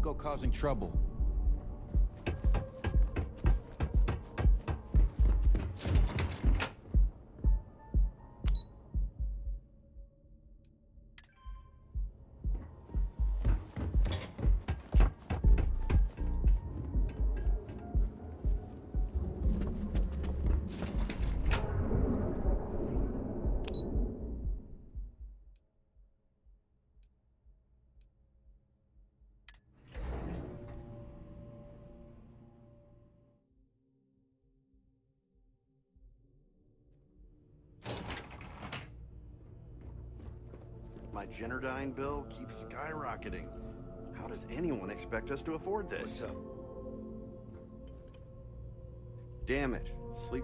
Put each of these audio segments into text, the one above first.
go causing trouble. My Generdyne bill keeps skyrocketing. How does anyone expect us to afford this? What's up? Damn it. Sleep.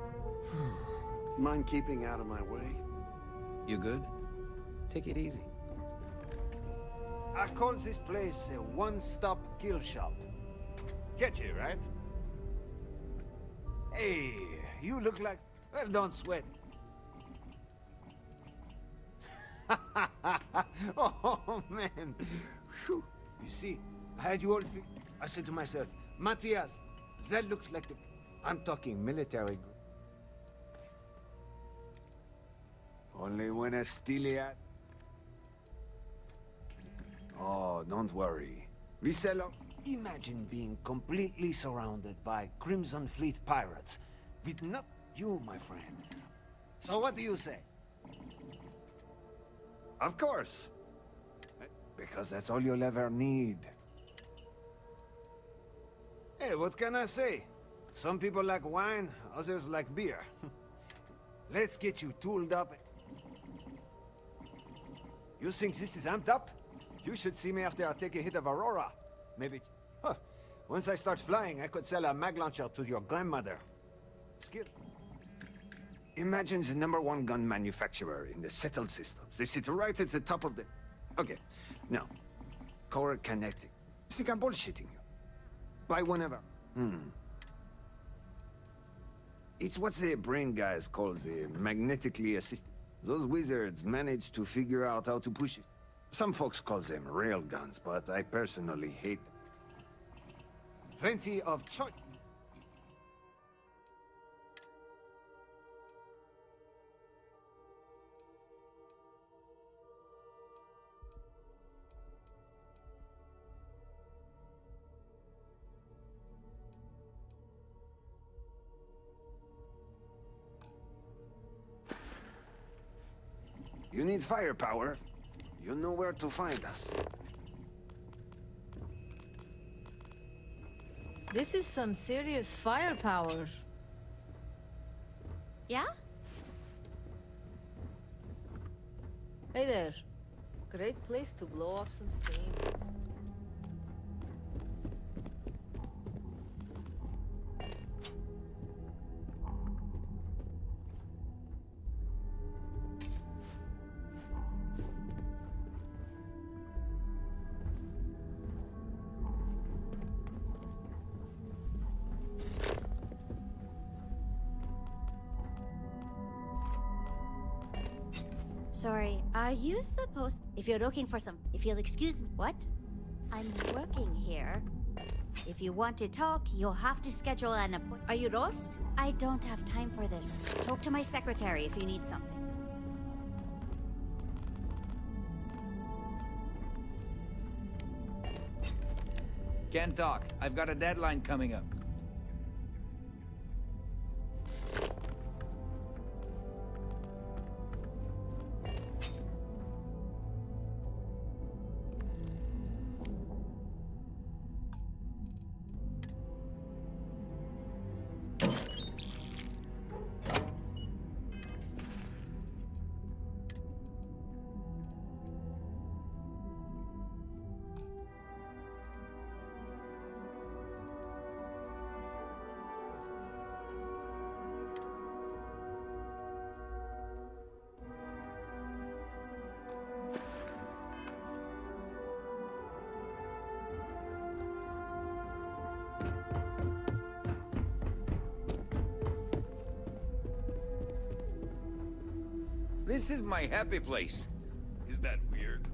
Mind keeping out of my way? You good? Take it easy. I call this place a one-stop kill shop. Catchy, right? Hey, you look like... Well, don't sweat. Oh, man. Whew. You see, I had you all I said to myself, Matthias, that looks like the... I'm talking military group. Only when I steal it. Oh, don't worry. We sell them. Imagine being completely surrounded by Crimson Fleet pirates with not you, my friend. So what do you say? Of course. Because that's all you'll ever need. Hey, what can I say? Some people like wine, others like beer. Let's get you tooled up. You think this is amped up? You should see me after I take a hit of Aurora. Maybe... Huh. Once I start flying, I could sell a mag launcher to your grandmother. Skill. Imagine the #1 gun manufacturer in the settled systems. They sit right at the top of the... Okay, now, core kinetic. Think I'm bullshitting you. Buy whenever. It's what the brain guys call the magnetically assisted. Those wizards manage to figure out how to push it. Some folks call them railguns, but I personally hate them. Plenty of choice. You need firepower. You know where to find us. This is some serious firepower. Yeah? Hey there. Great place to blow off some steam. Sorry, are you supposed... If you're looking for some... If you'll excuse me... What? I'm working here. If you want to talk, you'll have to schedule an appointment. Are you lost? I don't have time for this. Talk to my secretary if you need something. Can't talk. I've got a deadline coming up. This is my happy place. Is that weird?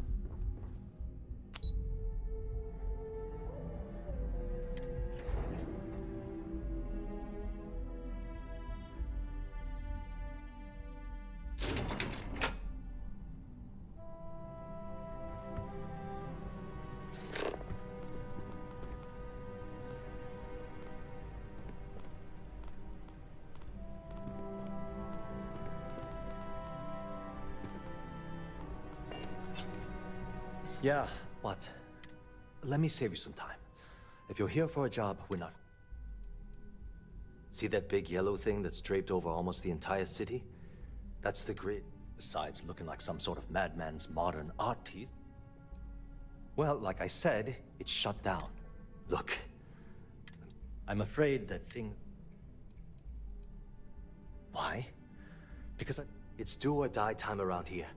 Yeah, what? Let me save you some time. If you're here for a job, we're not. See that big yellow thing that's draped over almost the entire city? That's the grid. Besides looking like some sort of madman's modern art piece. Well, like I said, it's shut down. Look, I'm afraid that thing... Why? Because it's do or die time around here.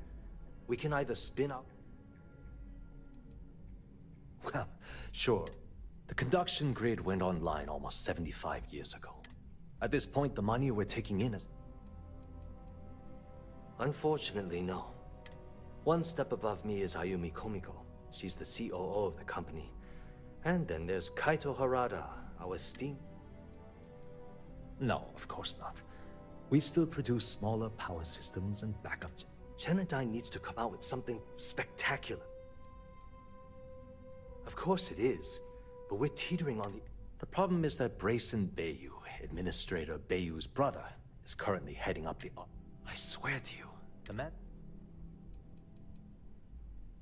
We can either spin out... Well, sure. The conduction grid went online almost 75 years ago. At this point, the money we're taking in is... Unfortunately, no. One step above me is Ayumi Komiko. She's the COO of the company. And then there's Kaito Harada, our steam... No, of course not. We still produce smaller power systems and backup... Genodyne needs to come out with something spectacular. Of course it is, but we're teetering on the... The problem is that Brayson Bayou, Administrator Bayou's brother, is currently heading up the... I swear to you, the man...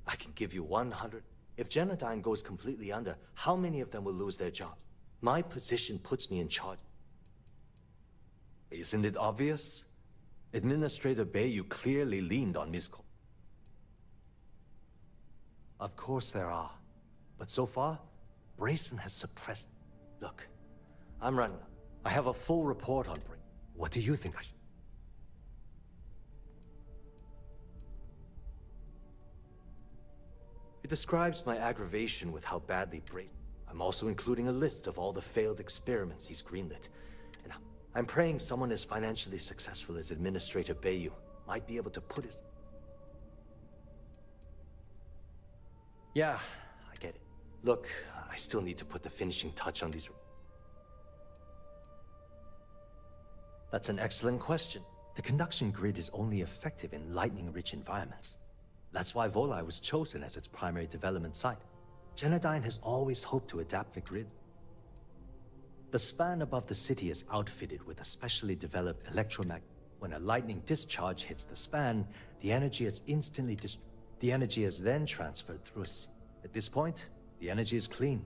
I can give you 100... If Genodyne goes completely under, how many of them will lose their jobs? My position puts me in charge. Isn't it obvious? Administrator Bayou clearly leaned on Ms. Of course there are. But so far, Brayson has suppressed... Look, I'm running. I have a full report on Brayson. What do you think I should... It describes my aggravation with how badly Brayson... I'm also including a list of all the failed experiments he's greenlit. And I'm praying someone as financially successful as Administrator Bayou might be able to put his... Yeah, I get it. Look, I still need to put the finishing touch on these... That's an excellent question. The conduction grid is only effective in lightning-rich environments. That's why Volai was chosen as its primary development site. Genodyne has always hoped to adapt the grid. The span above the city is outfitted with a specially developed electromagnet. When a lightning discharge hits the span, the energy is instantly The energy is then transferred through At this point, the energy is clean.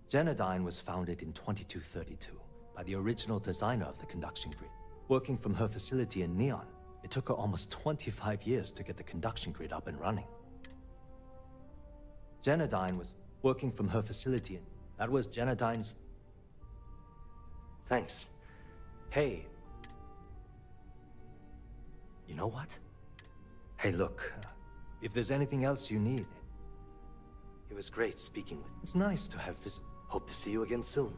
Genodyne was founded in 2232 by the original designer of the conduction grid. Working from her facility in Neon, it took her almost 25 years to get the conduction grid up and running. Genodyne was working from her facility in... That was Genodyne's... Thanks. Hey. You know what? Hey, look. If there's anything else you need... It was great speaking with you. It's nice to have visit. Hope to see you again soon.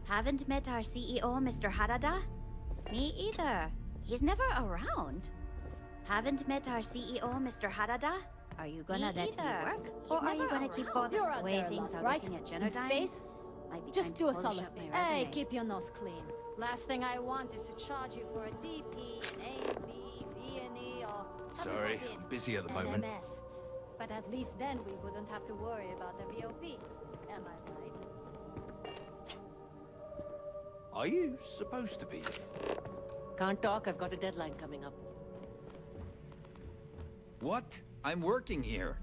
Haven't met our CEO, Mr. Harada? Me either. He's never around. Haven't met our CEO, Mr. Harada? Are you gonna let me work? Or are you gonna keep bothering the way things are looking at Genodyne? Space? Might be Just time do a to polish solid up my thing. resume. Hey, keep your nose clean. Last thing I want is to charge you for a DP, an A&B, B&E, or... Sorry, I'm busy at the moment. MS. But at least then we wouldn't have to worry about the VOP. Am I right? Are you supposed to be? Can't talk, I've got a deadline coming up. What? I'm working here.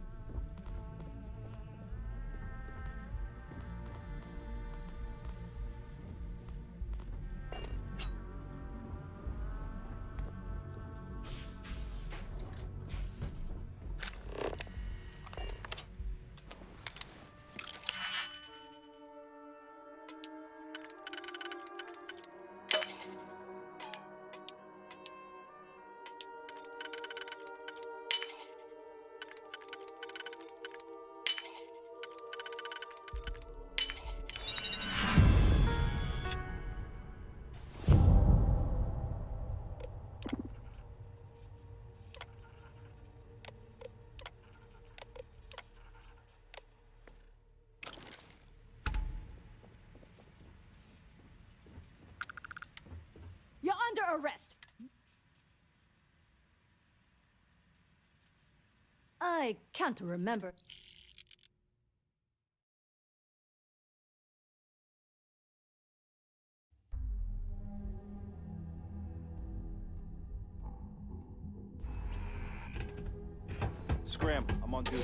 You're under arrest! I can't remember. Scram, I'm on duty.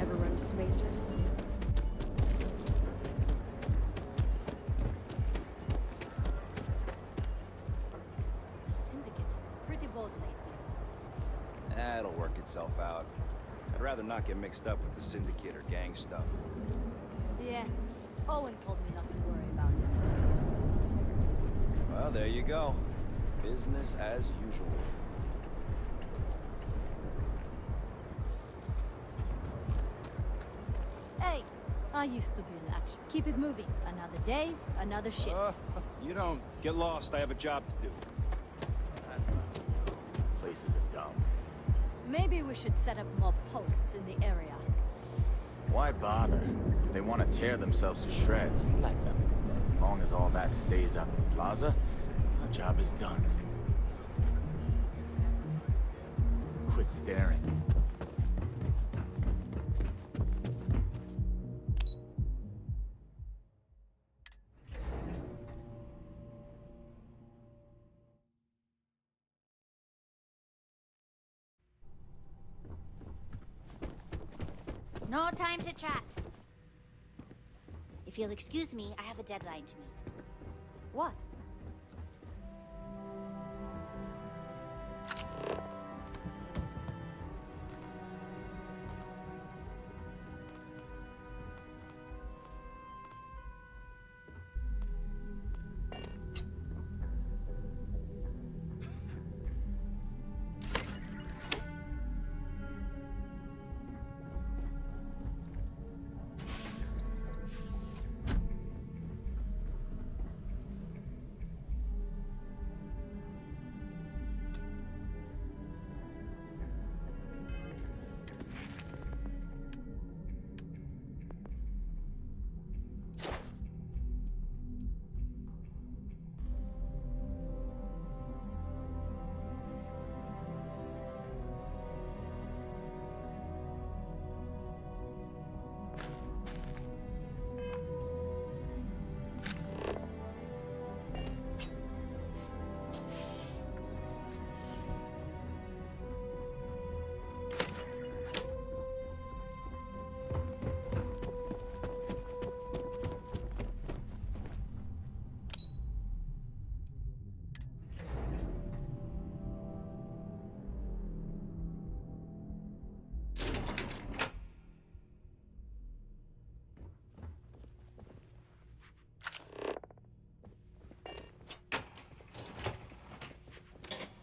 Ever run to spacers? The syndicate's been pretty bold lately. That'll work itself out. I'd rather not get mixed up with the syndicate or gang stuff. Yeah, Owen told me not to worry about it. Well, there you go. Business as usual. Hey, I used to be in action. Keep it moving. Another day, another shift. You don't get lost. I have a job to do. Places are dumb. Maybe we should set up more posts in the area. Why bother? If they want to tear themselves to shreds, let them. As long as all that stays up in Plaza, our job is done. Quit staring. No time to chat. If you'll excuse me, I have a deadline to meet. What?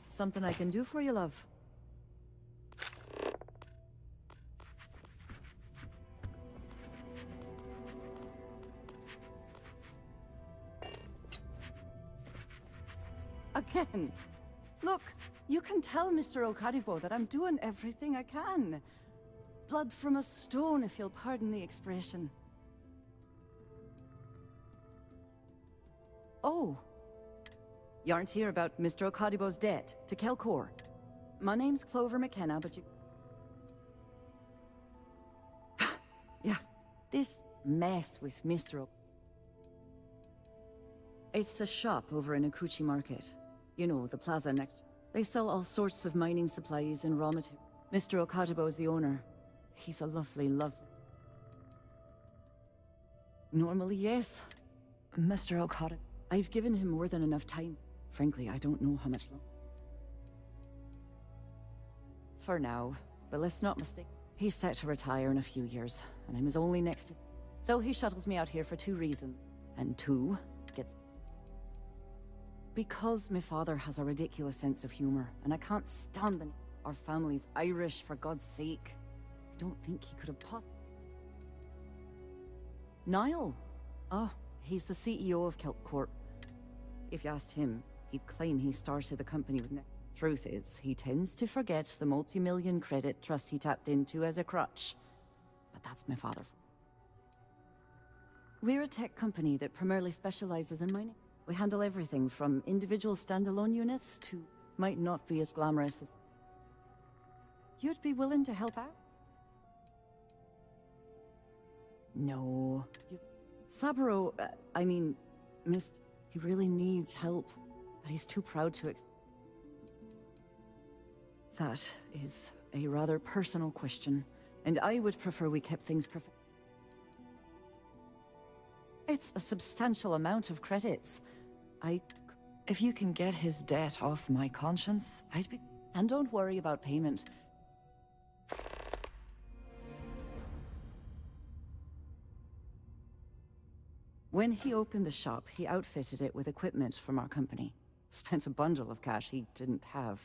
Something I can do for you, love? Again. Look, you can tell Mr. Okaribo that I'm doing everything I can. Blood from a stone, if you'll pardon the expression. Oh. You aren't here about Mr. Okadibo's debt to Kelcor. My name's Clover McKenna, but you... Yeah, this mess with Mr. It's a shop over in Akuchi Market. You know, the plaza next. They sell all sorts of mining supplies and raw material. Mr. Okadibo's the owner. He's a lovely, lovely... Normally, yes. Mr. Okadibo. I've given him more than enough time. Frankly, I don't know how much longer. For now, but let's not mistake. He's set to retire in a few years, and I'm his only next to... So he shuttles me out here for 2 reasons. And 2, gets... Because my father has a ridiculous sense of humor, and I can't stand them. Our family's Irish, for God's sake. I don't think he could have Niall? Oh, he's the CEO of Kelp Corp. If you asked him, he'd claim he started the company with... Truth is, he tends to forget the multi-million credit trust he tapped into as a crutch. But that's my father. We're a tech company that primarily specializes in mining. We handle everything from individual standalone units to might not be as glamorous as... You'd be willing to help out? No. Saburo, I mean, he really needs help, but he's too proud to That is a rather personal question, and I would prefer we kept things It's a substantial amount of credits. If you can get his debt off my conscience, I'd be... And don't worry about payment. When he opened the shop, he outfitted it with equipment from our company. Spent a bundle of cash he didn't have.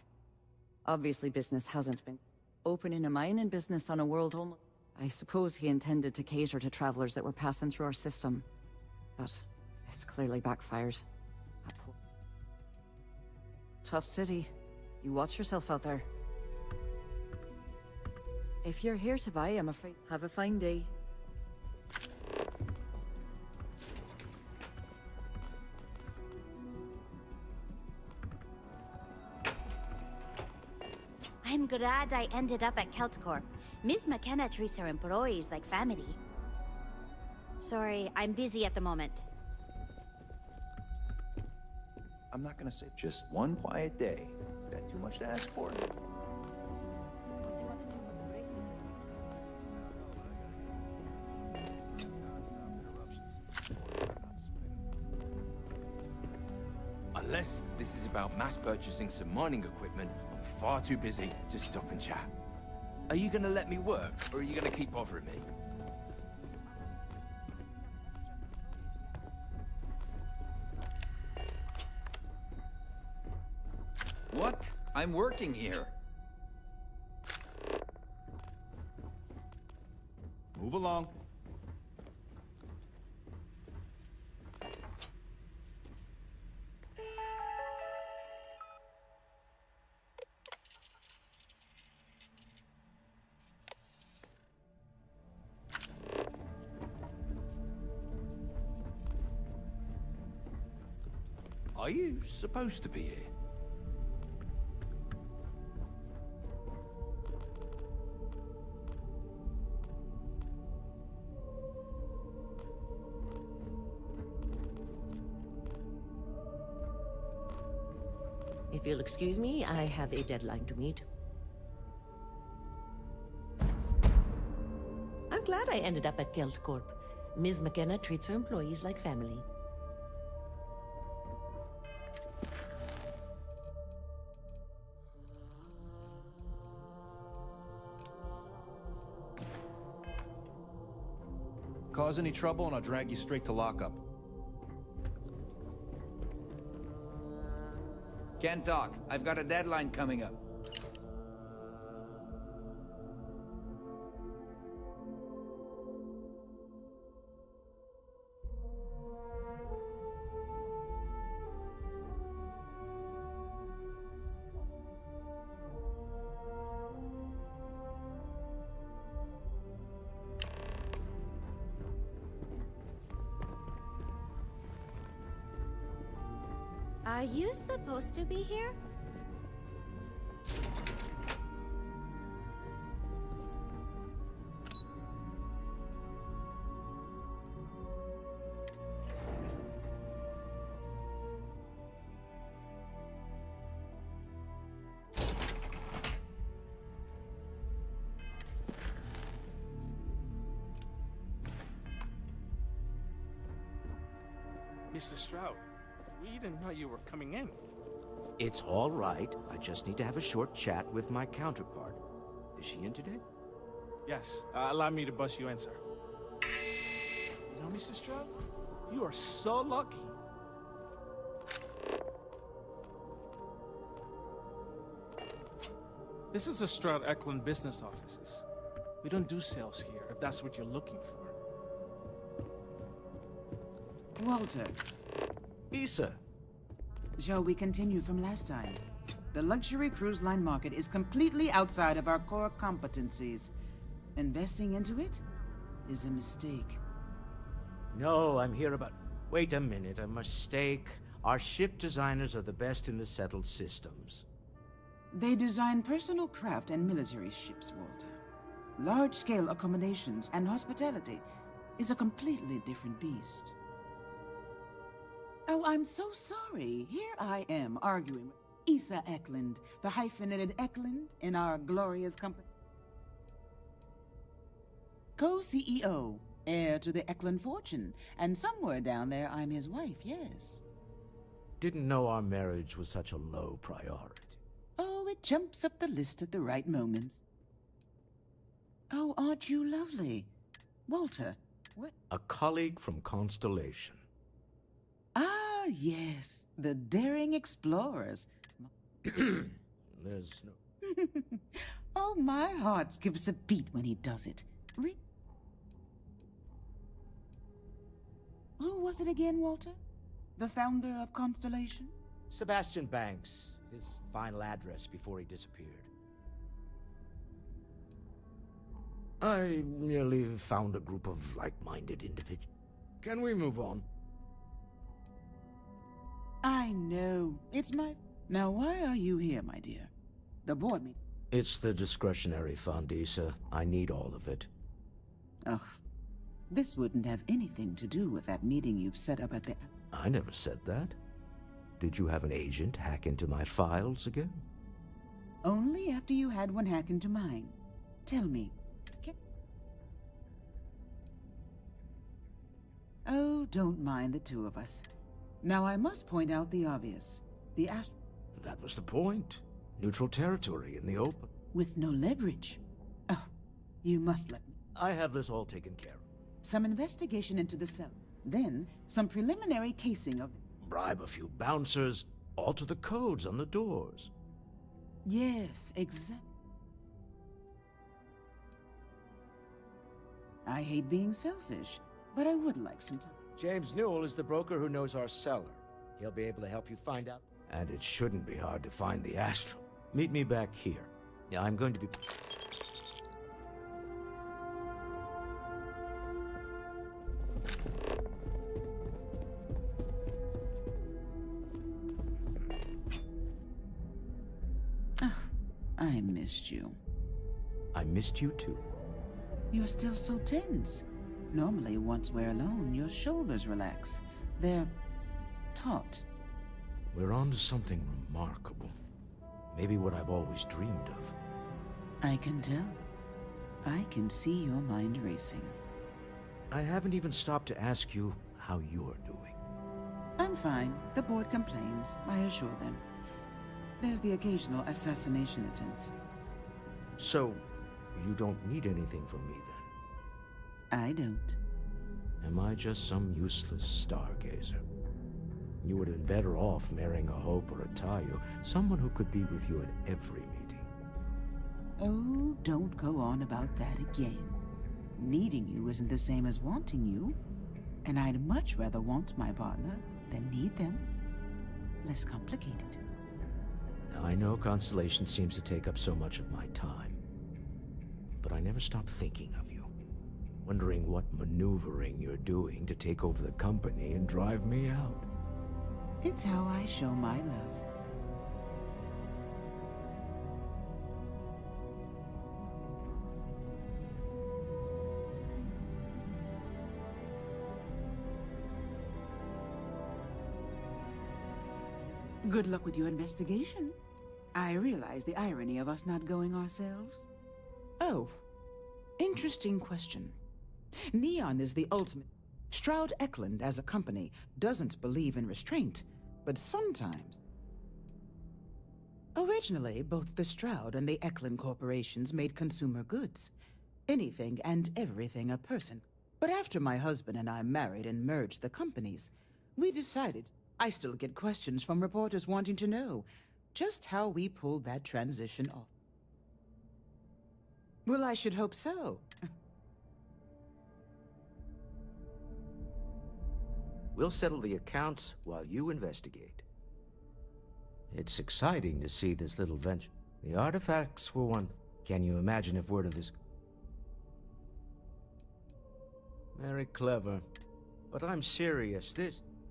Obviously, business hasn't been opening a mining business on a world almost... I suppose he intended to cater to travelers that were passing through our system. But it's clearly backfired. Tough city. You watch yourself out there. If you're here to buy, I'm afraid... Have a fine day. I'm glad I ended up at Keltcorp. Miss McKenna treats her employees like family. Sorry, I'm busy at the moment. I'm not gonna say just one quiet day. Is that too much to ask for? Unless this is about mass purchasing some mining equipment, I'm far too busy to stop and chat. Are you gonna let me work, or are you gonna keep bothering me? What? I'm working here. Move along. Are you supposed to be here? If you'll excuse me, I have a deadline to meet. I'm glad I ended up at Gelt Corp. Ms. McKenna treats her employees like family. Cause any trouble and I'll drag you straight to lockup. Can't talk. I've got a deadline coming up. Are you supposed to be here? Mr. Stroud, we didn't know you were coming in. It's all right. I just need to have a short chat with my counterpart. Is she in today? Yes, allow me to bust you in, sir. You know, Mr. Stroud, you are so lucky. This is the Stroud Eklund business offices. We don't do sales here, if that's what you're looking for. Walter, Issa. shall we continue from last time? The luxury cruise line market is completely outside of our core competencies. Investing into it is a mistake. No, I'm here about... Wait a minute, a mistake? Our ship designers are the best in the settled systems. They design personal craft and military ships, Walter. Large-scale accommodations and hospitality is a completely different beast. Oh, I'm so sorry. Here I am arguing with Issa Eklund, the hyphenated Eklund in our glorious company. Co-CEO, heir to the Eklund fortune, and somewhere down there I'm his wife, yes. Didn't know our marriage was such a low priority. Oh, it jumps up the list at the right moments. Oh, aren't you lovely? Walter, what? A colleague from Constellation. Ah, yes, the daring explorers. There's no... Oh, my heart skips a beat when he does it. Who was it again, Walter? The founder of Constellation? Sebastian Banks. His final address before he disappeared. I merely found a group of like-minded individuals. Can we move on? I know. It's my... Now, why are you here, my dear? The board meeting... It's the discretionary fund, Issa. I need all of it. Ugh. This wouldn't have anything to do with that meeting you've set up at the... I never said that. Did you have an agent hack into my files again? Only after you had one hack into mine. Tell me. Oh, don't mind the two of us. Now I must point out the obvious. The That was the point. Neutral territory in the open. With no leverage. Oh, you must let me. I have this all taken care of. Some investigation into the cell. Then, some preliminary casing of... Bribe a few bouncers, alter the codes on the doors. Yes, exactly. I hate being selfish, but I would like some time. James Newell is the broker who knows our seller. He'll be able to help you find out. And it shouldn't be hard to find the Astral. Meet me back here. Yeah, I'm going to be... I missed you. I missed you too. You're still so tense. Normally, once we're alone, your shoulders relax. They're taut. We're on to something remarkable. Maybe what I've always dreamed of. I can tell. I can see your mind racing. I haven't even stopped to ask you how you're doing. I'm fine. The board complains, I assure them. There's the occasional assassination attempt. So, you don't need anything from me then? I don't. Am I just some useless stargazer? You would have been better off marrying a Hope or a Tayo, someone who could be with you at every meeting. Oh, don't go on about that again. Needing you isn't the same as wanting you. And I'd much rather want my partner than need them. Less complicated. I know Constellation seems to take up so much of my time. But I never stop thinking of you. Wondering what maneuvering you're doing to take over the company and drive me out. It's how I show my love. Good luck with your investigation. I realize the irony of us not going ourselves. Oh, interesting question. Neon is the ultimate. Stroud Eklund, as a company, doesn't believe in restraint, but sometimes... Originally, both the Stroud and the Eklund corporations made consumer goods. Anything and everything a person. But after my husband and I married and merged the companies, we decided... I still get questions from reporters wanting to know just how we pulled that transition off. Well, I should hope so. We'll settle the accounts while you investigate. It's exciting to see this little venture. The artifacts were one. Can you imagine if word of this... Very clever. But I'm serious.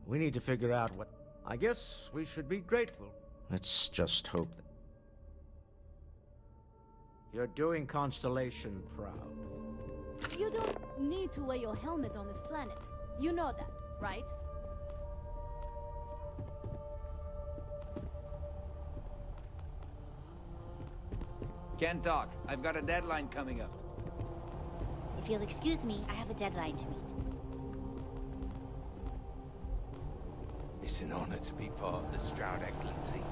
We need to figure out what... I guess we should be grateful. Let's just hope that... You're doing Constellation proud. You don't need to wear your helmet on this planet. You know that, right? Can't talk. I've got a deadline coming up. If you'll excuse me, I have a deadline to meet. It's an honor to be part of the Stroud-Eklund team.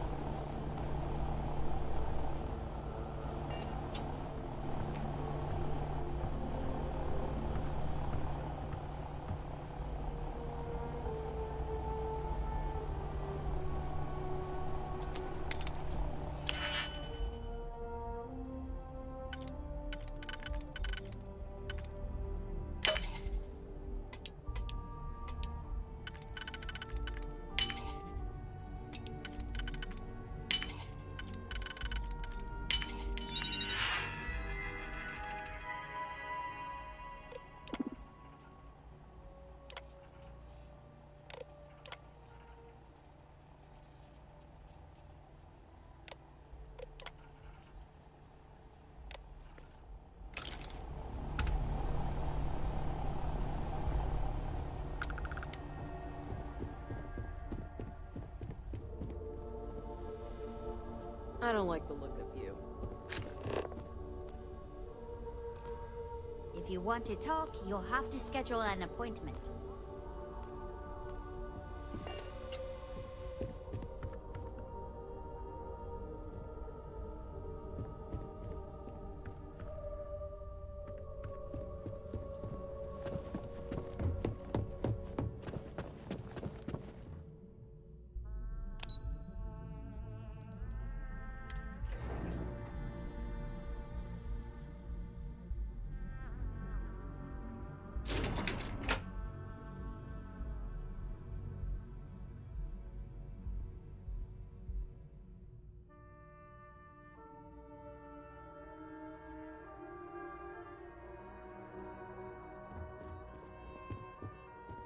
I don't like the look of you. If you want to talk, you'll have to schedule an appointment.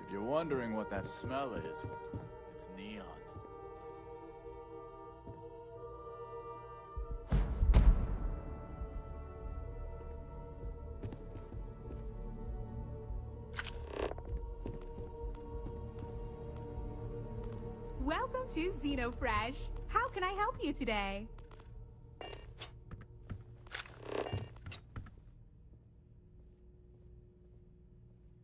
If you're wondering what that smell is, it's neon. Welcome to Xenofresh. How can I help you today?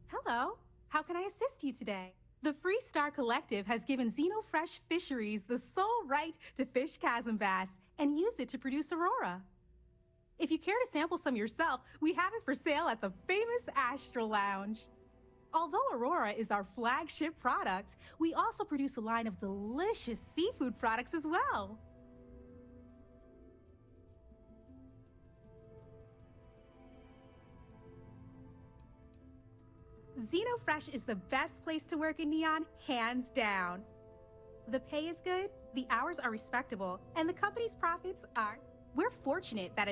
Hello. How can I assist you today? The Free Star Collective has given Xenofresh Fisheries the sole right to fish chasm bass and use it to produce Aurora. If you care to sample some yourself, we have it for sale at the famous Astral Lounge. Although Aurora is our flagship product, we also produce a line of delicious seafood products as well. Xenofresh is the best place to work in Neon, hands down. The pay is good, the hours are respectable, and the company's profits are... We're fortunate that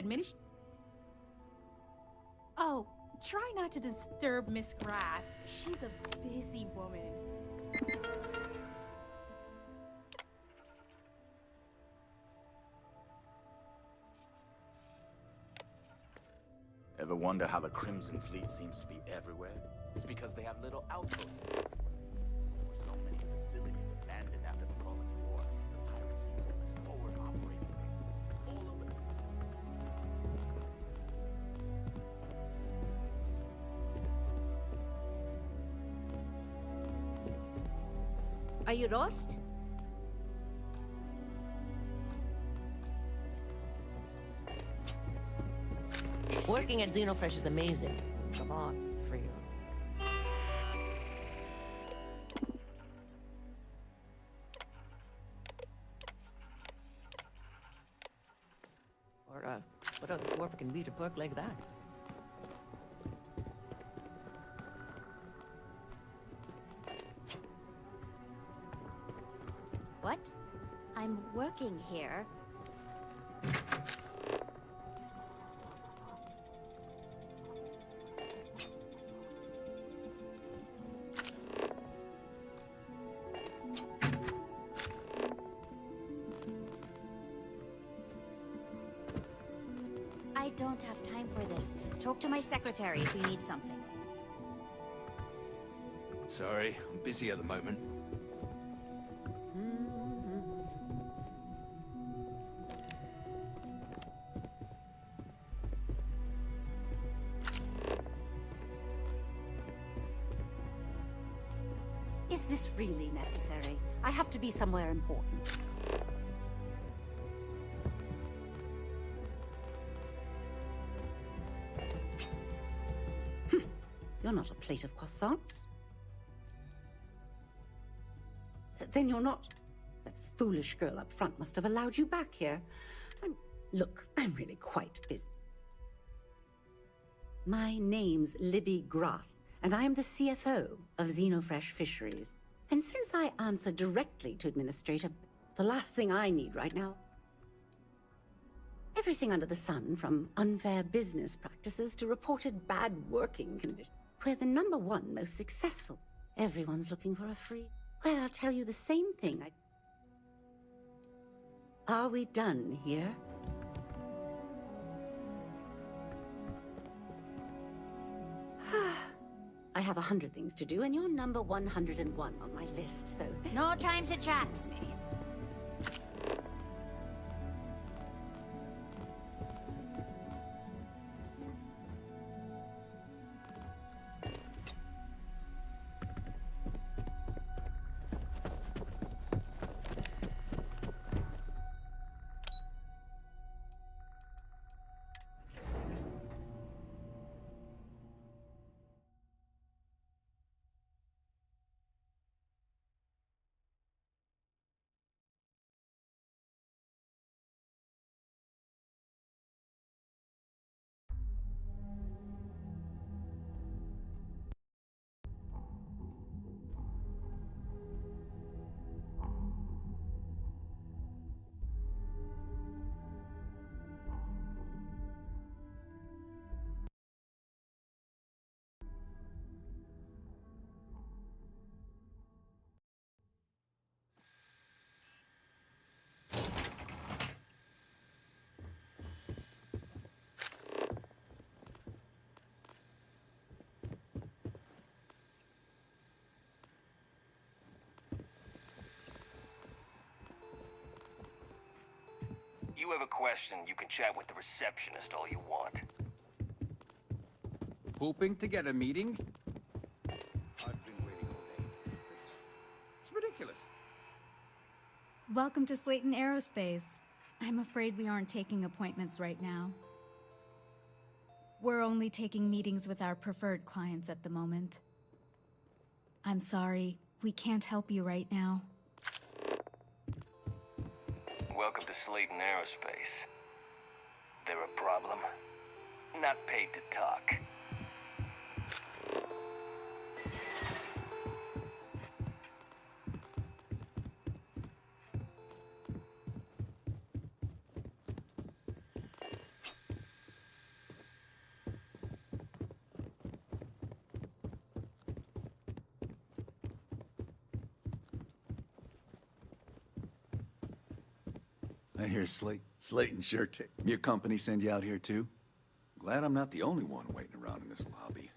Oh, try not to disturb Miss Graff. She's a busy woman. Ever wonder how the Crimson Fleet seems to be everywhere? It's because they have little outposts. There were so many facilities abandoned after the Colony War. The pirates used them as forward operating bases all over the Are you lost? Working at Xenofresh is amazing. Come on, for you. Or, what other corp can beat a perk like that? working here. I don't have time for this. Talk to my secretary if you need something. Sorry, I'm busy at the moment. Is this really necessary? I have to be somewhere important. You're not a plate of croissants. Then you're not. That foolish girl up front must have allowed you back here. Look, I'm really quite busy. My name's Libby Groth, and I am the CFO of Xenofresh Fisheries. And since I answer directly to Administrator, the last thing I need right now... Everything under the sun, from unfair business practices to reported bad working conditions. We're the #1 most successful. Everyone's looking for a free... Well, I'll tell you the same thing. Are we done here? I have 100 things to do, and you're number 101 on my list, so... No time to chat. Me. You have a question, you can chat with the receptionist all you want. Hoping to get a meeting? I've been waiting all day. It's ridiculous. Welcome to Slayton Aerospace. I'm afraid we aren't taking appointments right now. We're only taking meetings with our preferred clients at the moment. I'm sorry, we can't help you right now. Welcome to Slayton Aerospace. There a problem? Not paid to talk. I hear Slayton sure your company send you out here too? Glad I'm not the only one waiting around in this lobby.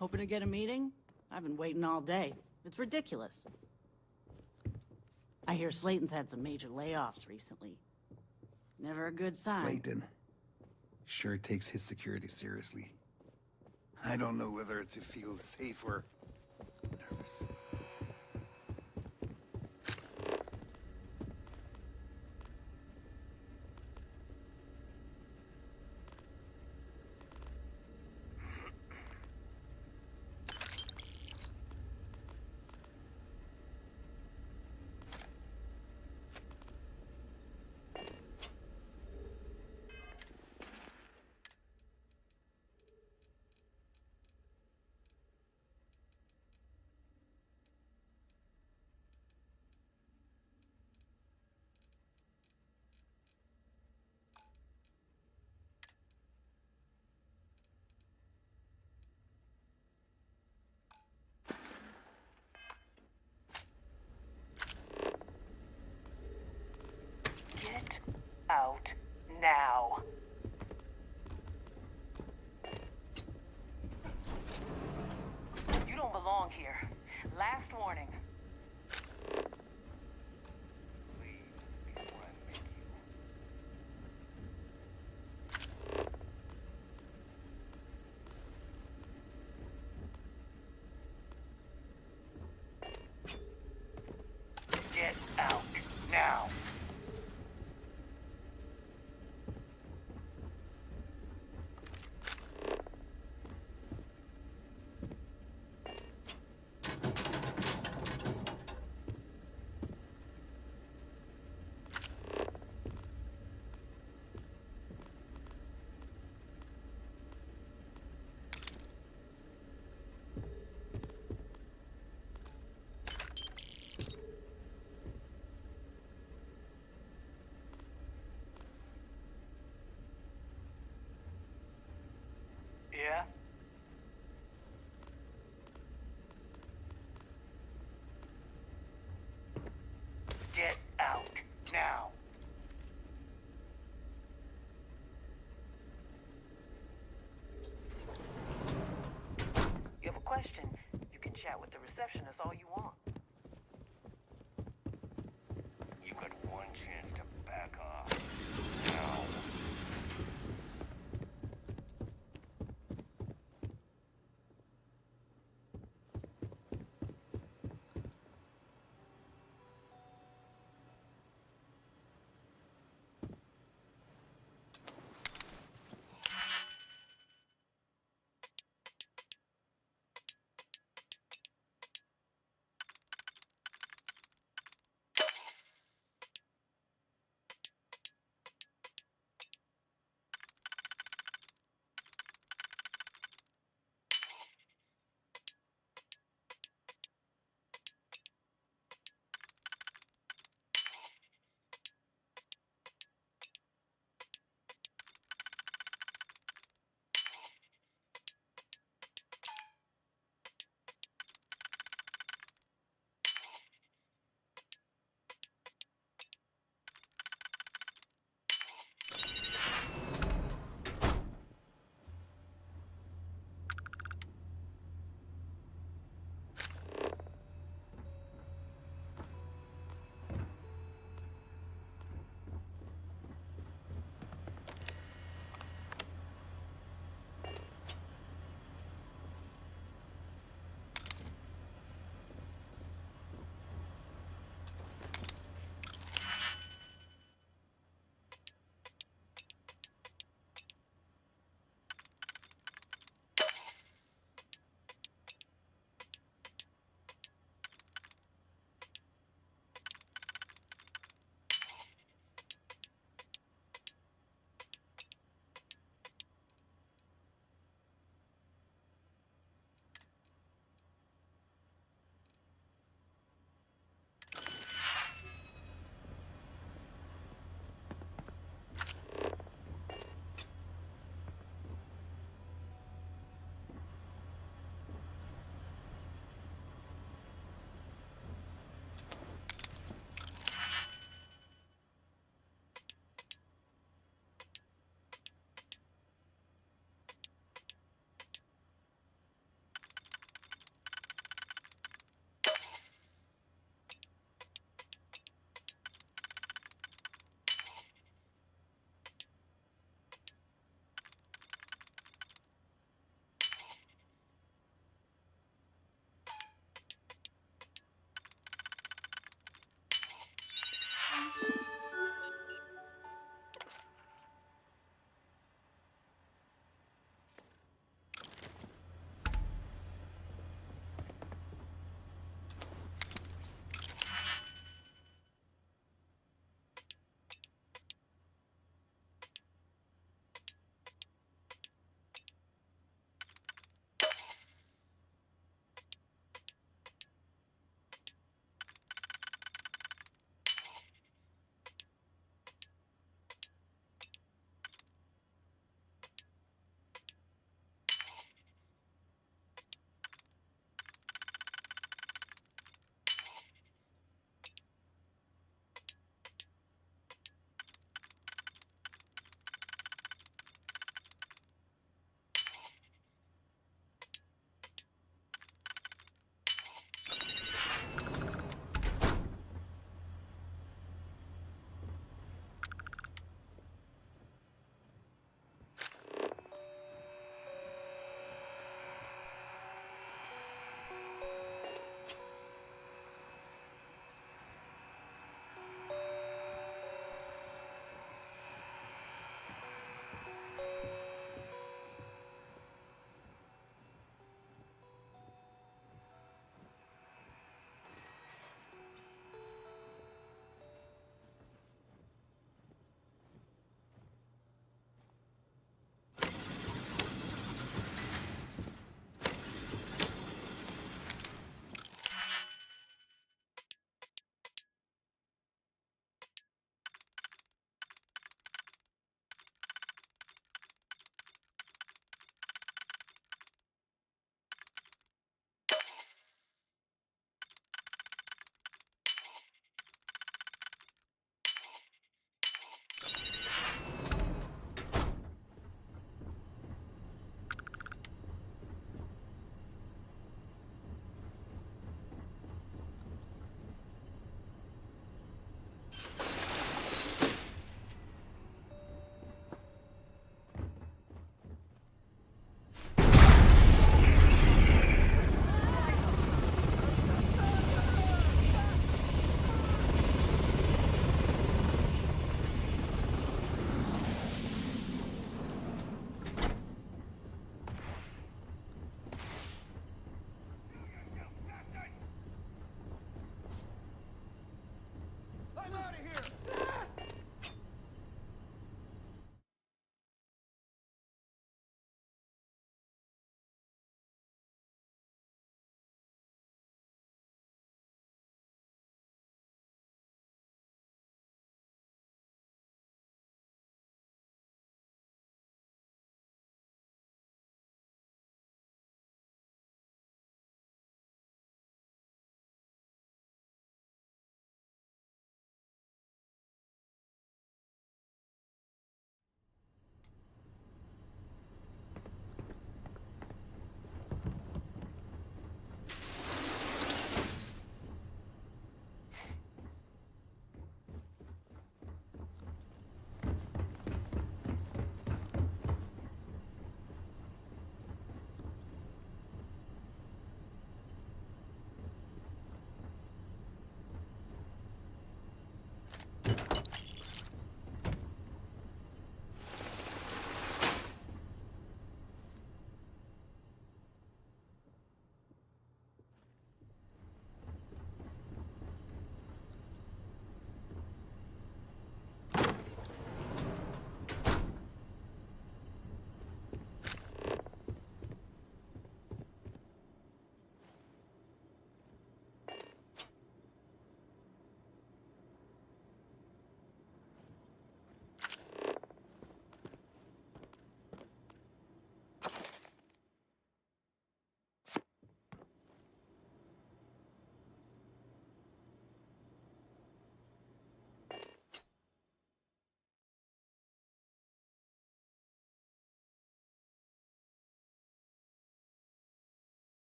Hoping to get a meeting? I've been waiting all day. It's ridiculous. I hear Slayton's had some major layoffs recently. Never a good sign. Slayton. sure takes his security seriously. I don't know whether to feel safe or nervous. Get out now. You don't belong here. Last warning. Get out now. Yeah? Get out now. You have a question? You can chat with the receptionist all you want. You got one chance to back off. Now.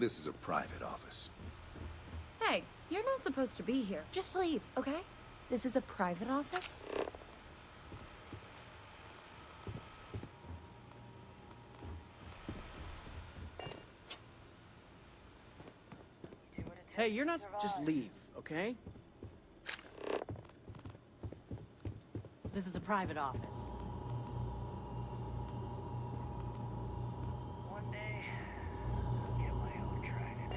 This is a private office. Hey, you're not supposed to be here. Just leave, okay? This is a private office. Hey, you're not... Just leave, okay? This is a private office. One day, I'll get my own dragon.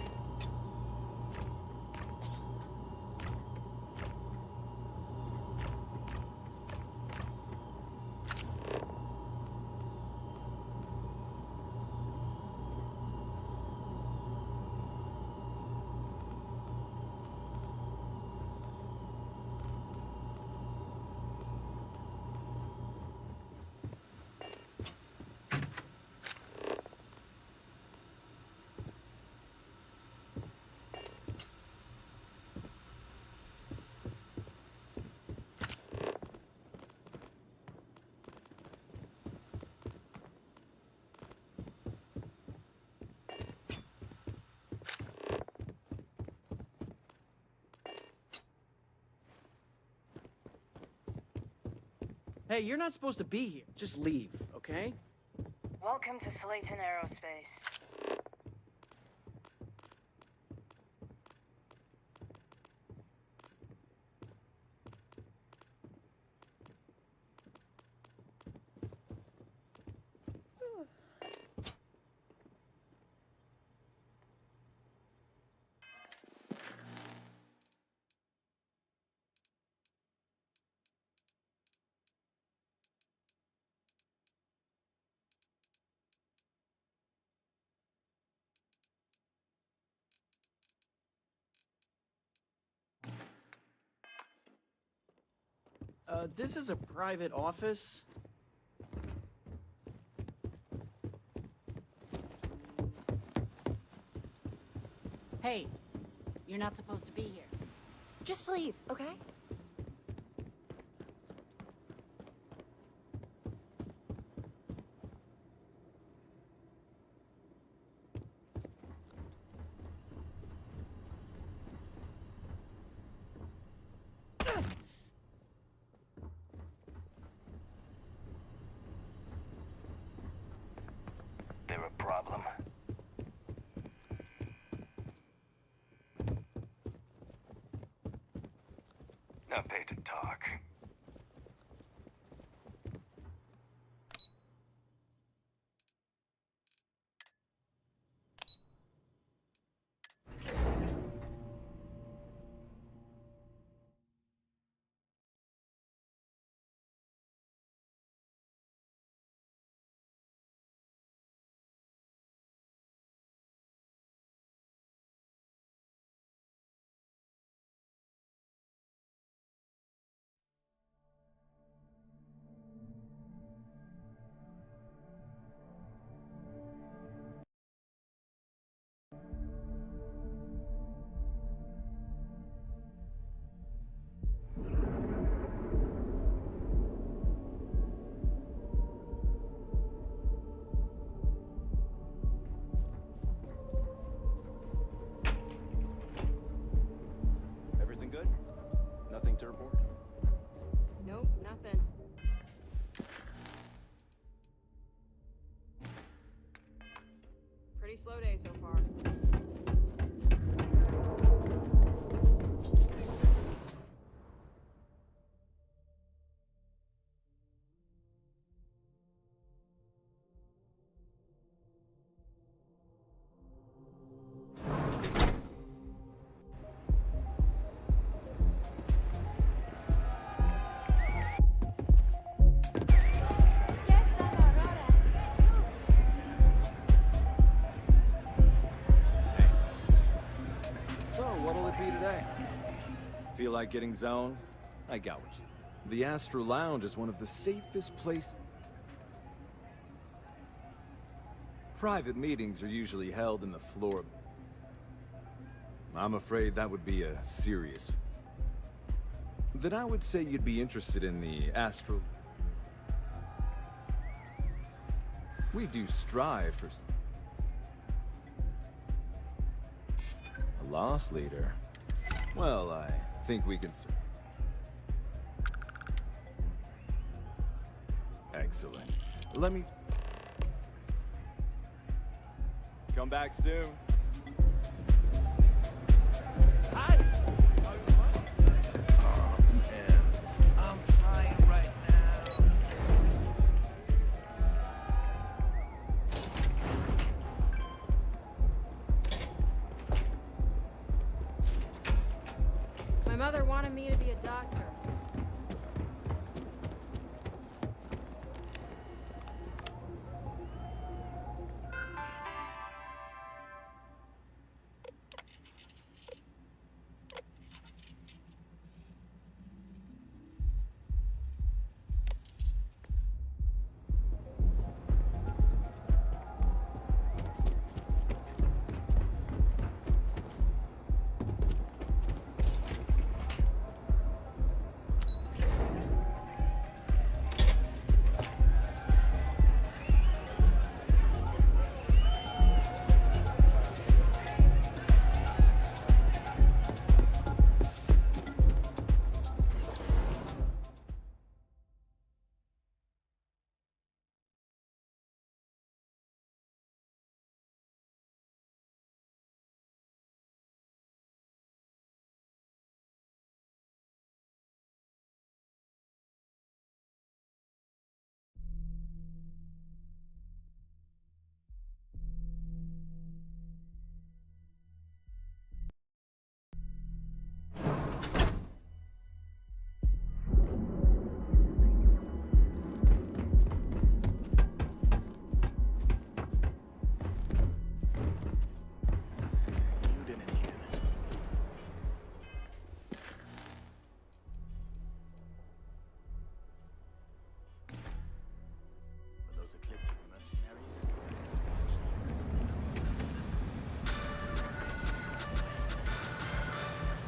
Hey, you're not supposed to be here. Just leave, okay? Welcome to Slayton Aerospace. This is a private office? Hey, you're not supposed to be here. Just leave, okay? There a problem? Not paid to talk. Everything good? Nothing to report? Nope, nothing. Pretty slow day so far. So, what'll it be today? Feel like getting zoned? I got what you... The Astro Lounge is one of the safest places... Private meetings are usually held in the floor... I'm afraid that would be a serious... Then I would say you'd be interested in the Astro... We do strive for... Lost leader. Well, I think we can... Excellent. Let me... Come back soon. Hi! Oh, man. I'm fine right now. My mother wanted me to be a doctor.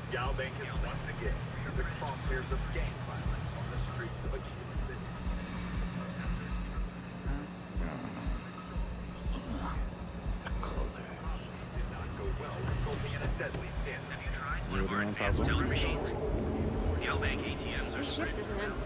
Galbank is once again the crosshairs of gang violence on the streets of a Cuban city. Did not go well, resulting in a deadly stand. Have you tried one of our advanced teller machines? Galbank ATMs are This shift isn't ends.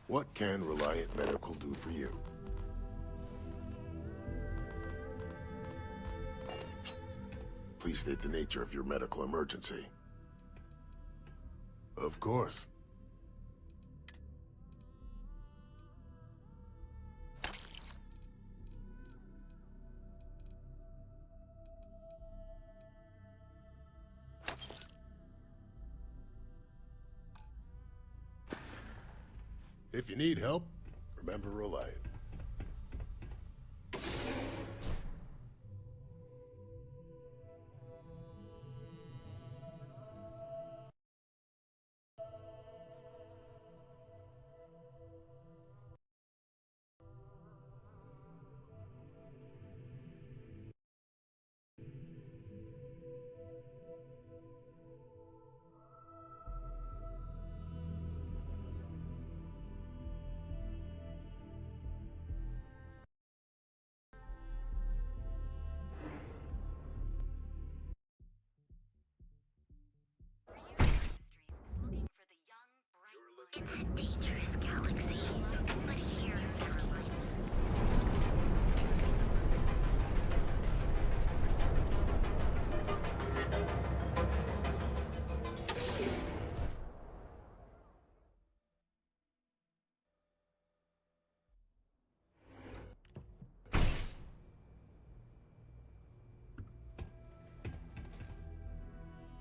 What can Reliant Medical do for you? Please state the nature of your medical emergency. Of course. If you need help, remember Reliant.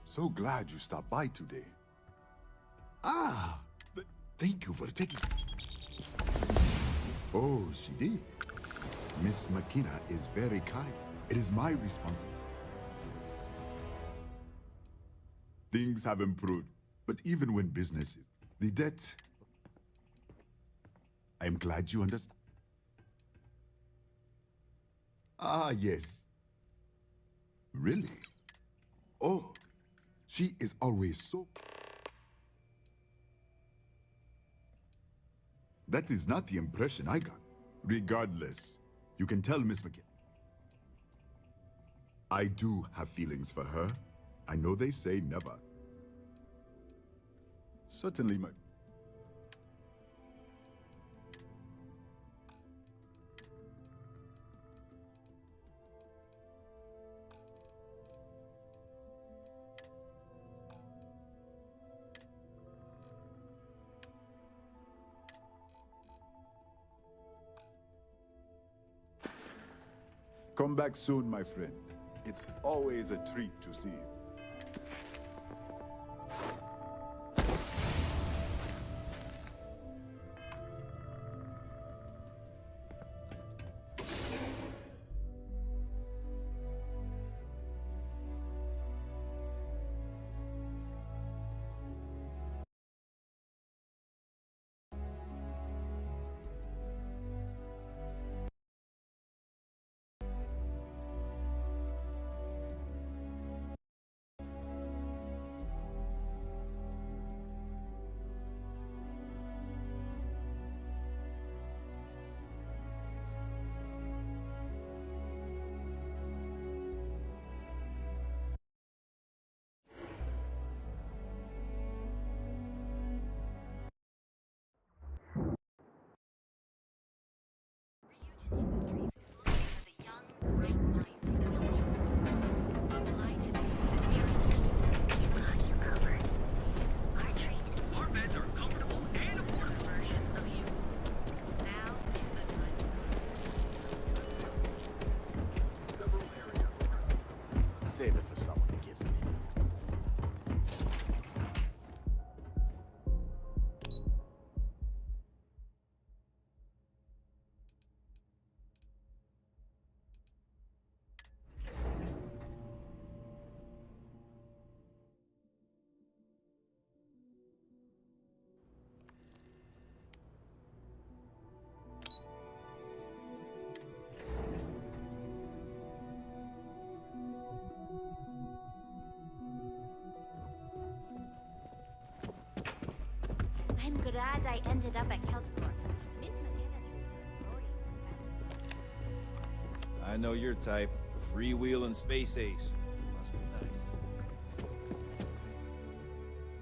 So glad you stopped by today. Thank you for taking... Oh, she did. Miss McKenna is very kind. It is my responsibility. Things have improved, but even when business is... The debt... I'm glad you understand. Ah, yes. Really? Oh, she is always so... That is not the impression I got. Regardless, you can tell Miss McKin. I do have feelings for her. I know they say never. Certainly, Come back soon, my friend. It's always a treat to see you. Save it for someone who gives it. I'm glad I ended up at Keltcorp. Miss McKenna treats her employees. I know your type. A freewheeling space ace. Must be nice.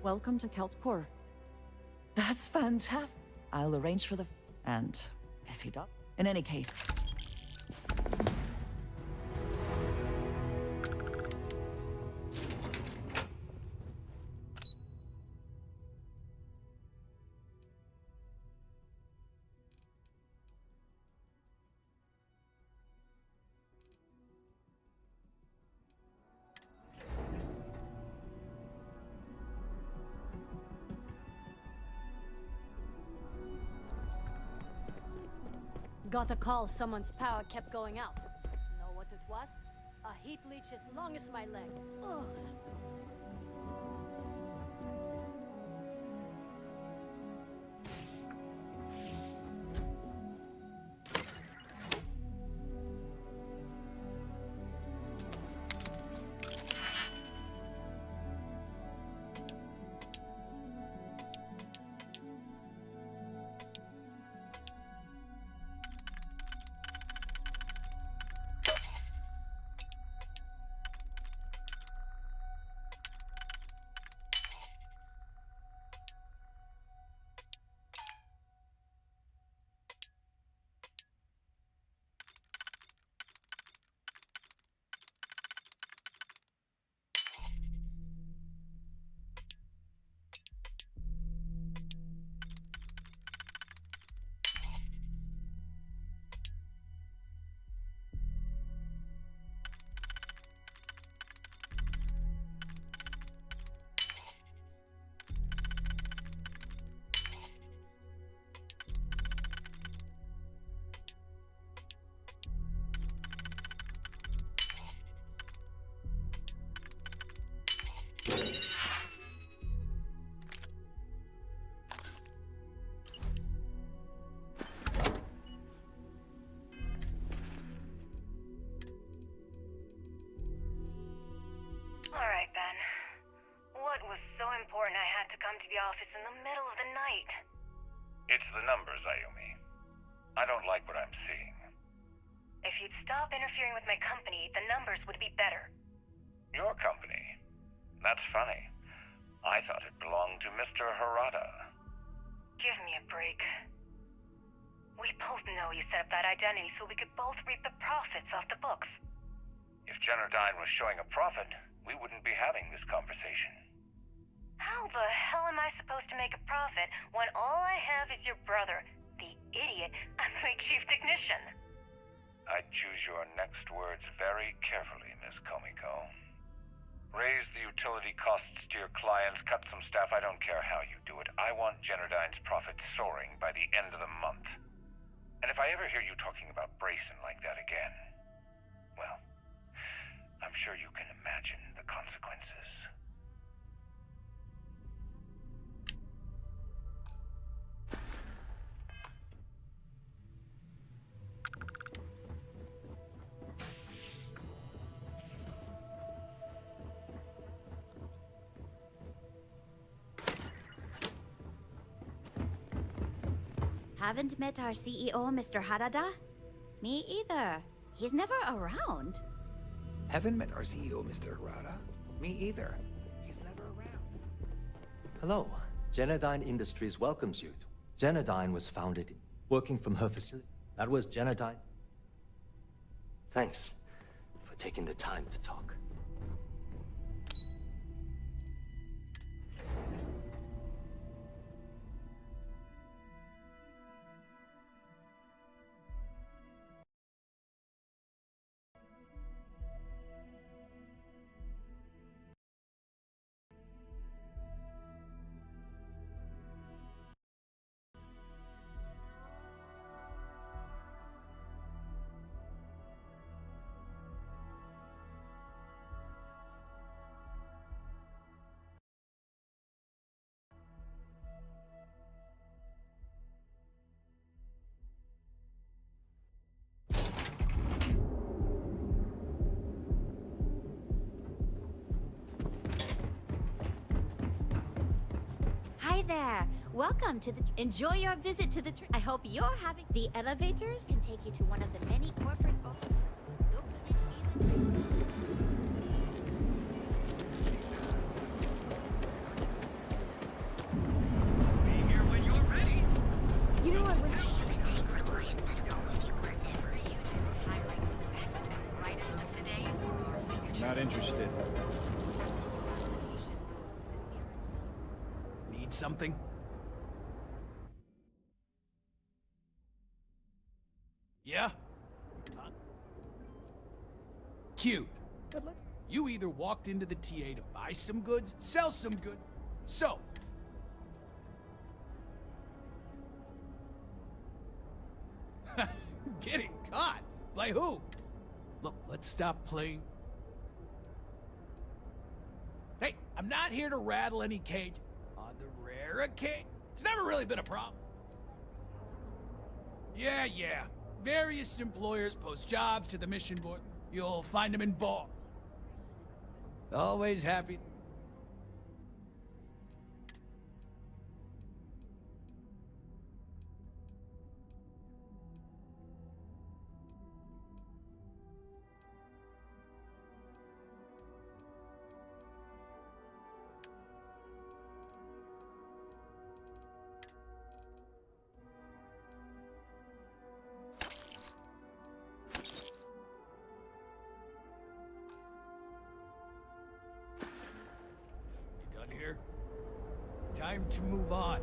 Welcome to Keltcorp. That's fantastic. I'll arrange for the... And if he does... In any case... Got a call someone's power kept going out. Know what it was? A heat leech as long as my leg. Ugh. office in the middle of the night. It's the numbers, Ayumi. I don't like what I'm seeing. If you'd stop interfering with my company, the numbers would be better. Your company? That's funny. I thought it belonged to Mr. Harada. Give me a break. We both know you set up that identity so we could both reap the profits off the books. If Generdyne was showing a profit, we wouldn't be having this conversation. How the hell am I supposed to make a profit when all I have is your brother, the idiot, as my chief technician? I'd choose your next words very carefully, Miss Komiko. Raise the utility costs to your clients, cut some staff, I don't care how you do it. I want Generdyne's profits soaring by the end of the month. And if I ever hear you talking about Brayson like that again, well, I'm sure you can imagine the consequences. Haven't met our CEO, Mr. Harada? Me either. He's never around. Haven't met our CEO, Mr. Harada? Me either. He's never around. Hello. Generdyne Industries welcomes you. Generdyne was founded working from her facility. That was Generdyne. Thanks for taking the time to talk. Hi there. Welcome to the... Enjoy your visit to the... I hope you're having... The elevators can take you to one of the many corporate offices located in the... Be here when you're ready. You know what? When Not interested. Need something? Yeah? Cute. But look, you either walked into the TA to buy some goods, sell some goods. So, getting caught? By who? Look, let's stop playing. Hey, I'm not here to rattle any cage. On the rare occasion, it's never really been a problem. Yeah. Various employers post jobs to the mission board. You'll find them in bar. Always happy. Here. Time to move on.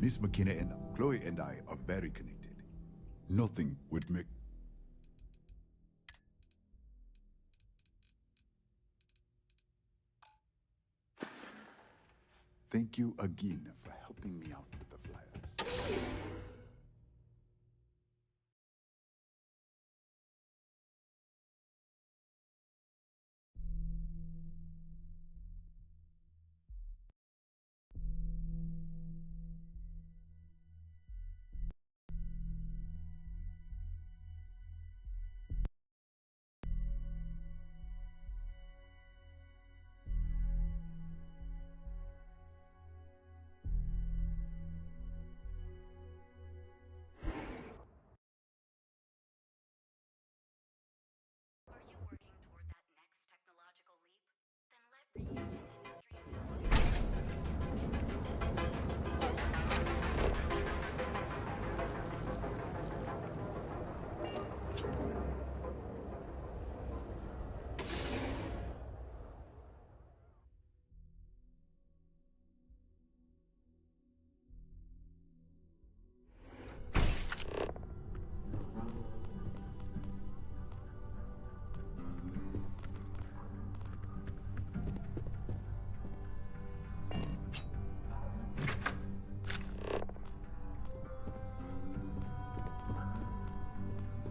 Miss McKenna and Chloe and I are very connected. Nothing would make... Thank you again for helping me out with the flyers.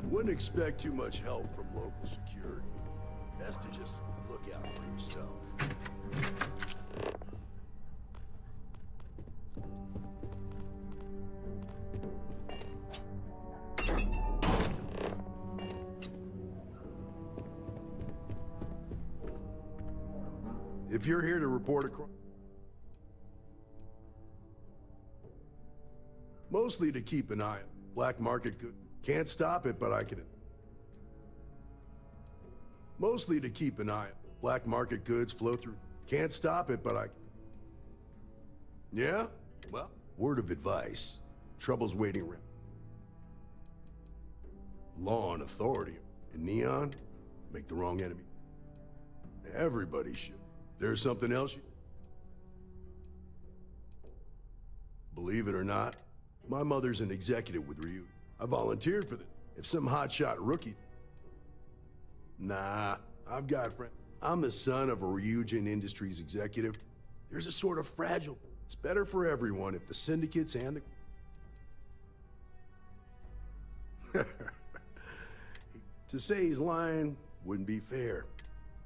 Wouldn't expect too much help from local security. Best to just look out for yourself. If you're here to report a crime, mostly to keep an eye on black market goods. Can't stop it, but I can. Mostly to keep an eye on black market goods flow through. Can't stop it, but I can. Yeah? Well, word of advice. Trouble's waiting around. Law and authority. And Neon? Make the wrong enemy. Everybody should. There's something else you... Believe it or not, my mother's an executive with Ryu. I volunteered for this. If some hotshot rookie... Nah, I've got friends. I'm the son of a Ryujin Industries executive. There's a sort of fragile... It's better for everyone if the syndicates and the... To say he's lying wouldn't be fair.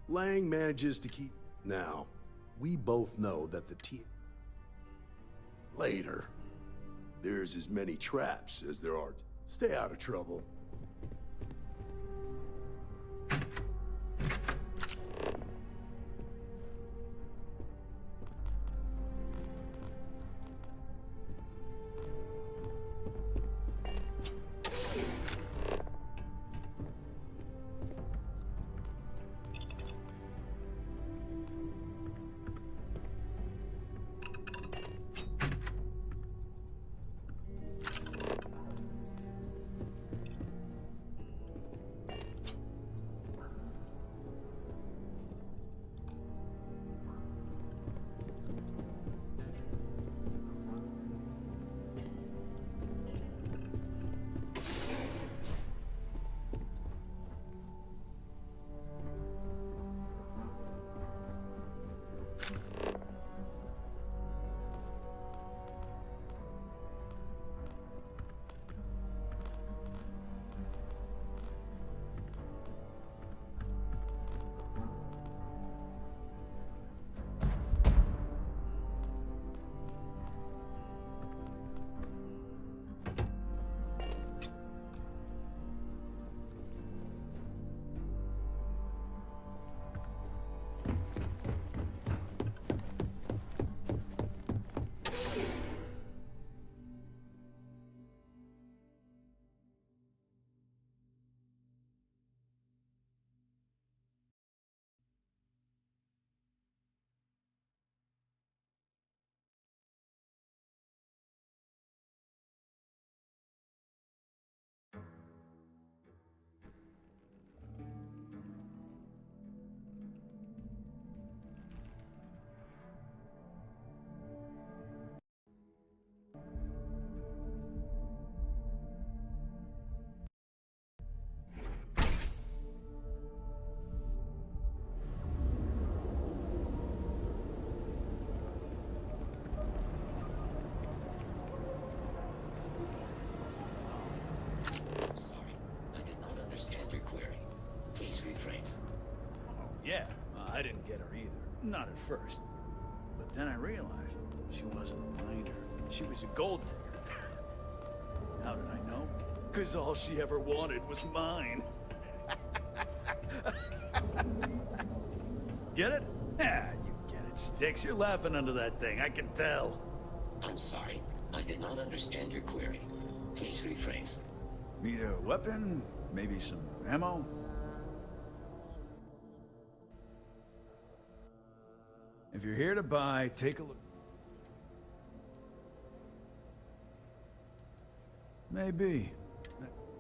Lang manages to keep... Now, we both know that the Later. There's as many traps as there are... Stay out of trouble. rephrase. Oh, yeah. I didn't get her either. Not at first. But then I realized she wasn't a miner. She was a gold digger. How did I know? Because all she ever wanted was mine. Get it? Yeah, you get it, Sticks. You're laughing under that thing, I can tell. I'm sorry. I did not understand your query. Please rephrase. Need a weapon? Maybe some ammo? If you're here to buy, take a look. Maybe.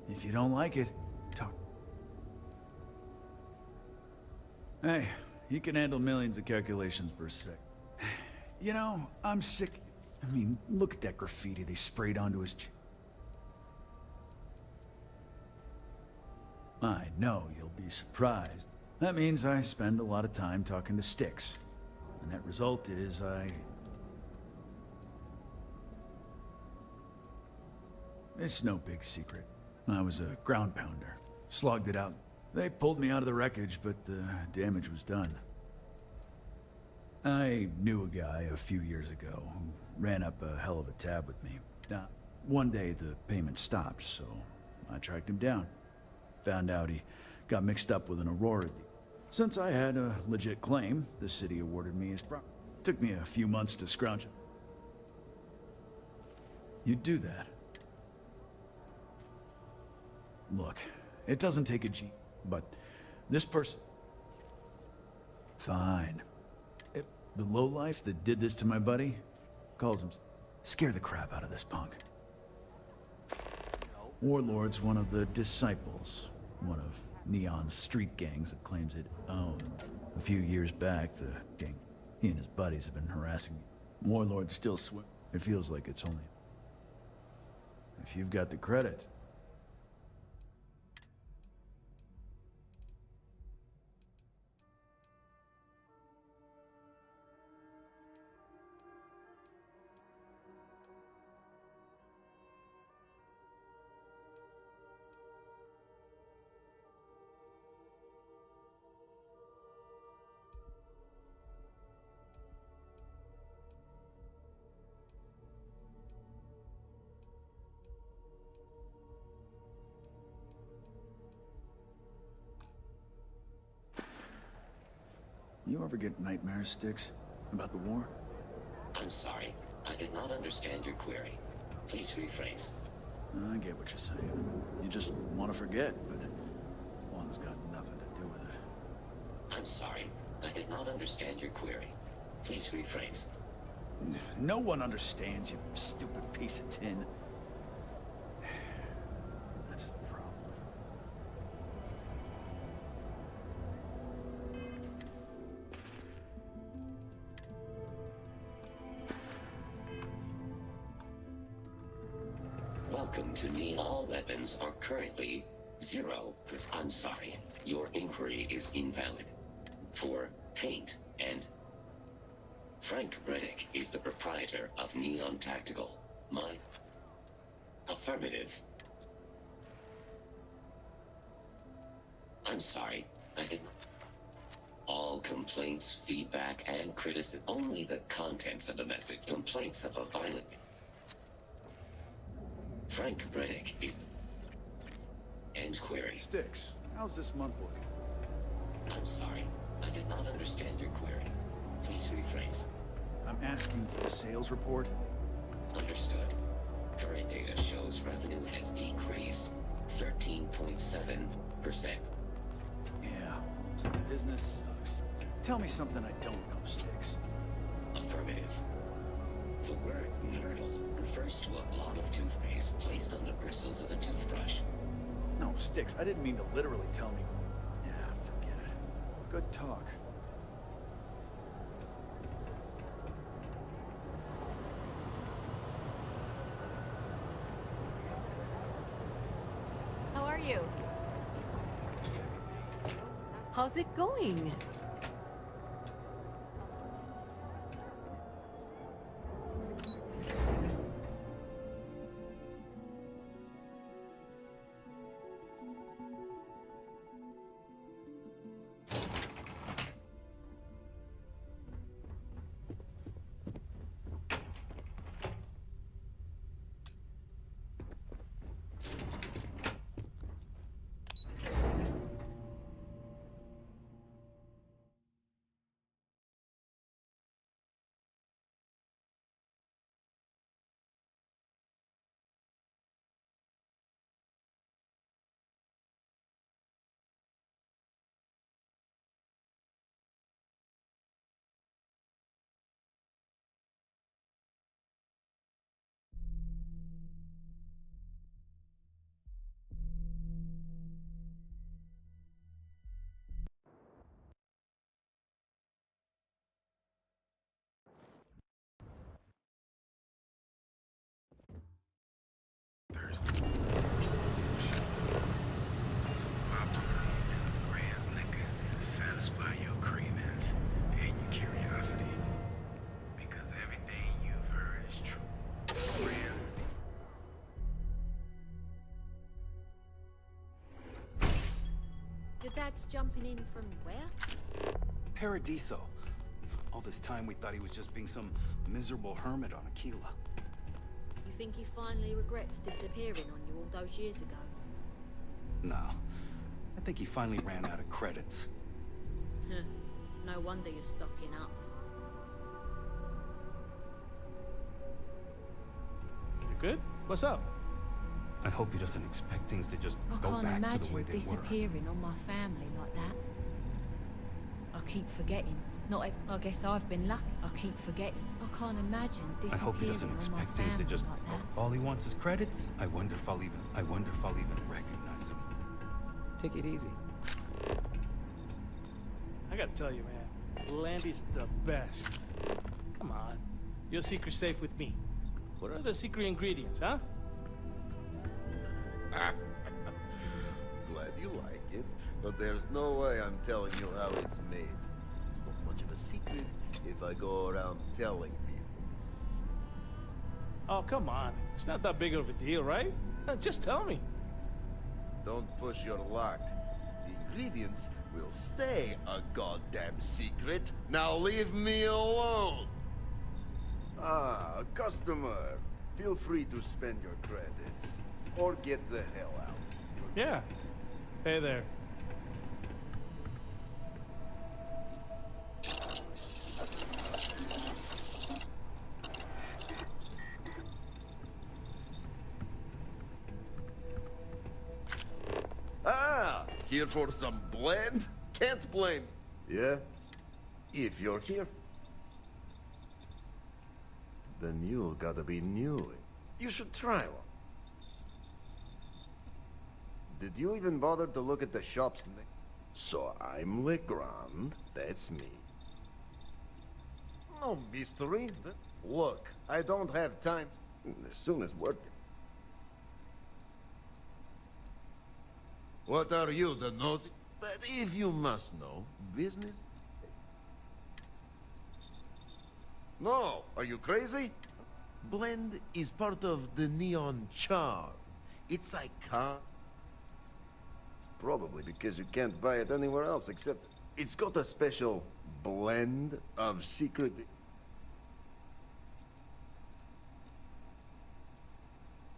If you don't like it, talk. Hey, you can handle millions of calculations per sec. You know, I'm sick. I mean, look at that graffiti they sprayed onto his I know you'll be surprised. That means I spend a lot of time talking to Sticks. The net result is It's no big secret. I was a ground pounder. Slogged it out. They pulled me out of the wreckage, but the damage was done. I knew a guy a few years ago who ran up a hell of a tab with me. Now, one day the payment stopped, so I tracked him down. Found out he got mixed up with an Aurora deal. Since I had a legit claim, the city awarded me his property. Took me a few months to scrounge it. You'd do that. Look, it doesn't take a G, but this person... Fine. The lowlife that did this to my buddy calls him... Scare the crap out of this punk. Warlord's one of the disciples. One of Neon's street gangs that claims it owned. A few years back, the gang, he and his buddies have been harassing me. Warlord still swim. It feels like it's only... If you've got the credits. You ever get nightmares, Sticks? About the war? I'm sorry. I did not understand your query. Please rephrase. I get what you're saying. You just want to forget, but one's got nothing to do with it. I'm sorry. I did not understand your query. Please rephrase. No one understands, you stupid piece of tin. That's the problem. Welcome to me. All weapons are currently 0. I'm sorry. Your inquiry is invalid. For paint and... Frank Reddick is the proprietor of Neon Tactical. My... Affirmative. I'm sorry. I didn't... All complaints, feedback, and criticism. Only the contents of the message. Complaints of a violent... Frank Reddick is... End query. Sticks, how's this month looking? I'm sorry. I did not understand your query. Please rephrase. I'm asking for a sales report. Understood. Current data shows revenue has decreased 13.7%. Yeah, so business sucks. Tell me something I don't know, Sticks. Affirmative. The word nurdle refers to a blob of toothpaste placed on the bristles of a toothbrush. No, Sticks, I didn't mean to literally tell me. Yeah, forget it. Good talk. How are you? How's it going? Regrets jumping in from where? Paradiso. All this time we thought he was just being some miserable hermit on Aquila. You think he finally regrets disappearing on you all those years ago? No. I think he finally ran out of credits. No wonder you're stocking up. You good? What's up? I hope he doesn't expect things to just I go can't back to the imagine way they were. disappearing on my family like that. I keep forgetting. I guess I've been lucky. I keep forgetting. I can't imagine I hope he disappearing doesn't on my expect things to family just. like that. All he wants is credits. I wonder if I'll even recognize him. Take it easy. I gotta tell you, man, Landy's the best. Come on. Your secret's safe with me. What are the secret ingredients, huh? Glad you like it, but there's no way I'm telling you how it's made. It's not much of a secret if I go around telling people. Oh, come on. It's not that big of a deal, right? Just tell me. Don't push your luck. The ingredients will stay a goddamn secret. Now leave me alone! Ah, customer. Feel free to spend your credits. Or get the hell out. Yeah. Hey there. Ah, here for some blend? Can't blame. Yeah? If you're here, then you gotta be new. You should try one. Did you even bother to look at the shop's name? So I'm Legrand, that's me. No mystery. Look, I don't have time. As soon as work. What are you, the nosy? But if you must know, business? No, are you crazy? Blend is part of the neon charm. It's iconic. Probably because you can't buy it anywhere else except it's got a special blend of secret.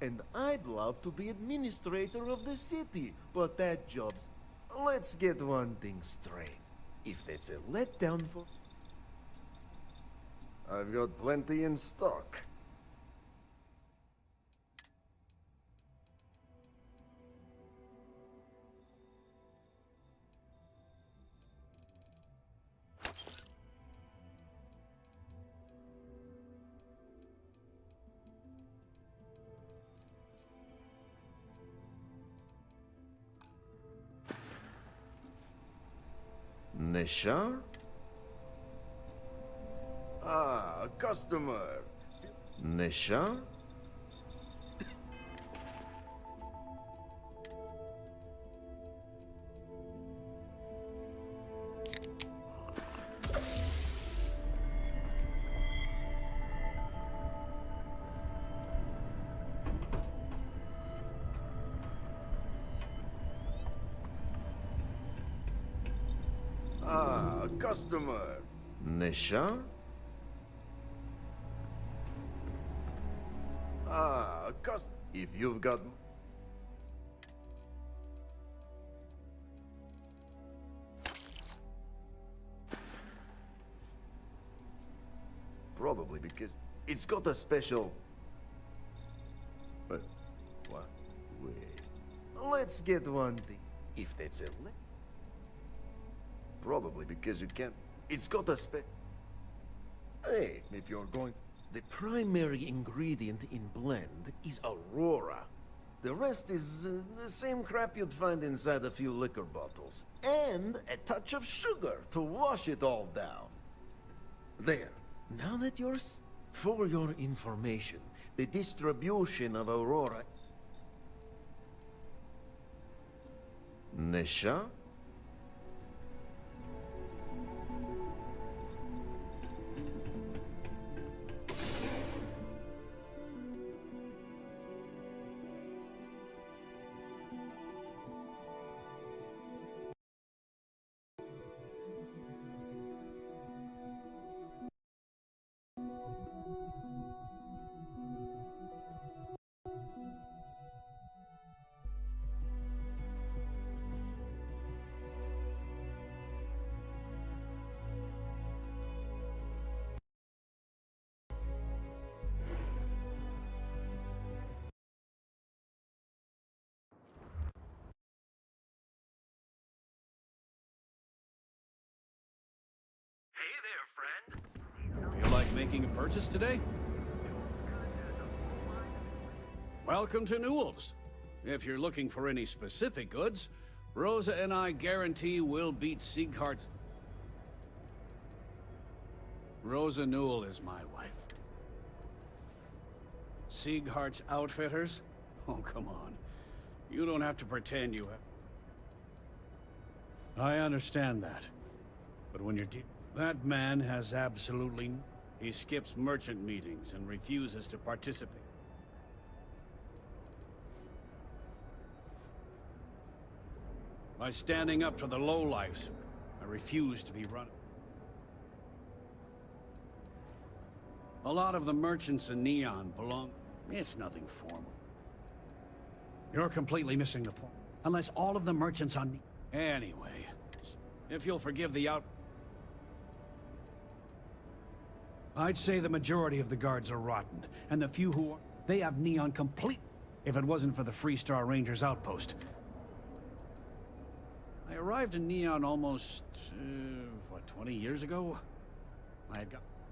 And I'd love to be administrator of the city, but that job's... Let's get one thing straight. If that's a letdown for... I've got plenty in stock. Nishar? Ah, customer. Nishar? Ah, customer. Nishar? Ah, if you've got... Probably because it's got a special... But, what? Wait. Let's get one thing. If that's a... Probably because you can't... It's got a Hey, if you're going... The primary ingredient in blend is Aurora. The rest is the same crap you'd find inside a few liquor bottles. And a touch of sugar to wash it all down. There. Now that For your information, the distribution of Aurora... Nisha? Feel like making a purchase today? Welcome to Newell's. If you're looking for any specific goods, Rosa and I guarantee we'll beat Sieghart's. Rosa Newell is my wife. Sieghart's Outfitters? Oh, come on. You don't have to pretend you have. I understand that. But when you're that man has absolutely... He skips merchant meetings and refuses to participate. By standing up to the lowlifes, I refuse to be run. A lot of the merchants in Neon belong... It's nothing formal. You're completely missing the point. Unless all of the merchants on... Anyway, if you'll forgive the out... I'd say the majority of the guards are rotten, and the few who are... They have Neon complete... If it wasn't for the Freestar Rangers outpost. I arrived in Neon almost, 20 years ago?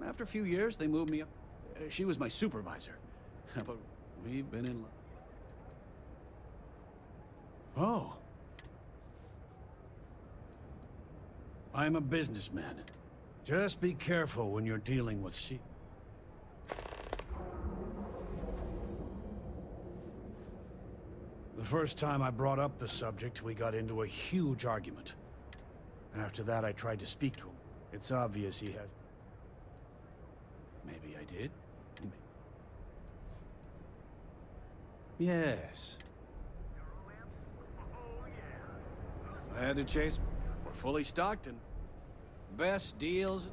After a few years, they moved me up. She was my supervisor. But we've been in love. Oh. I'm a businessman. Just be careful when you're dealing with The first time I brought up the subject, we got into a huge argument. After that, I tried to speak to him. It's obvious he had... Maybe I did? Yes. I had to chase... We're fully stocked and... Best deals...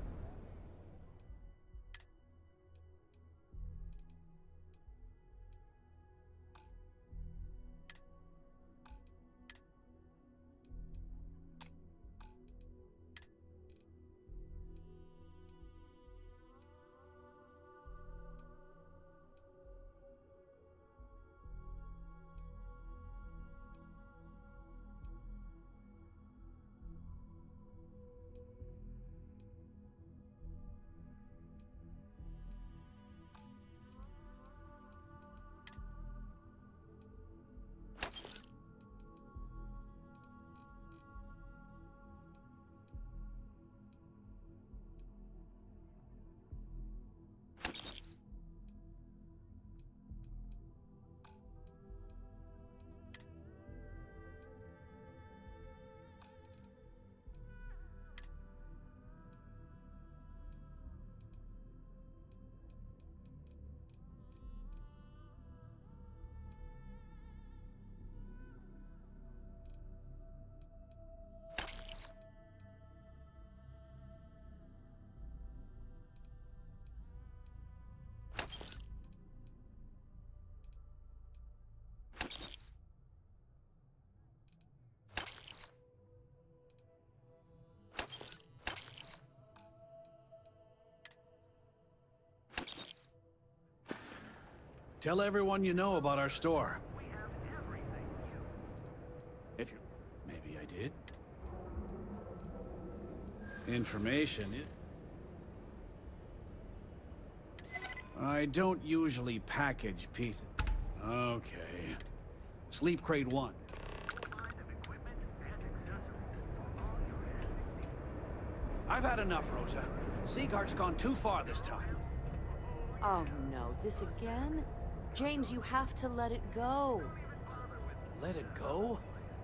Tell everyone you know about our store. If you... Maybe I did. Information... I don't usually package pieces. Okay. Sleep Crate 1. I've had enough, Rosa. Sieghart's gone too far this time. Oh no, this again? James, you have to let it go. Let it go?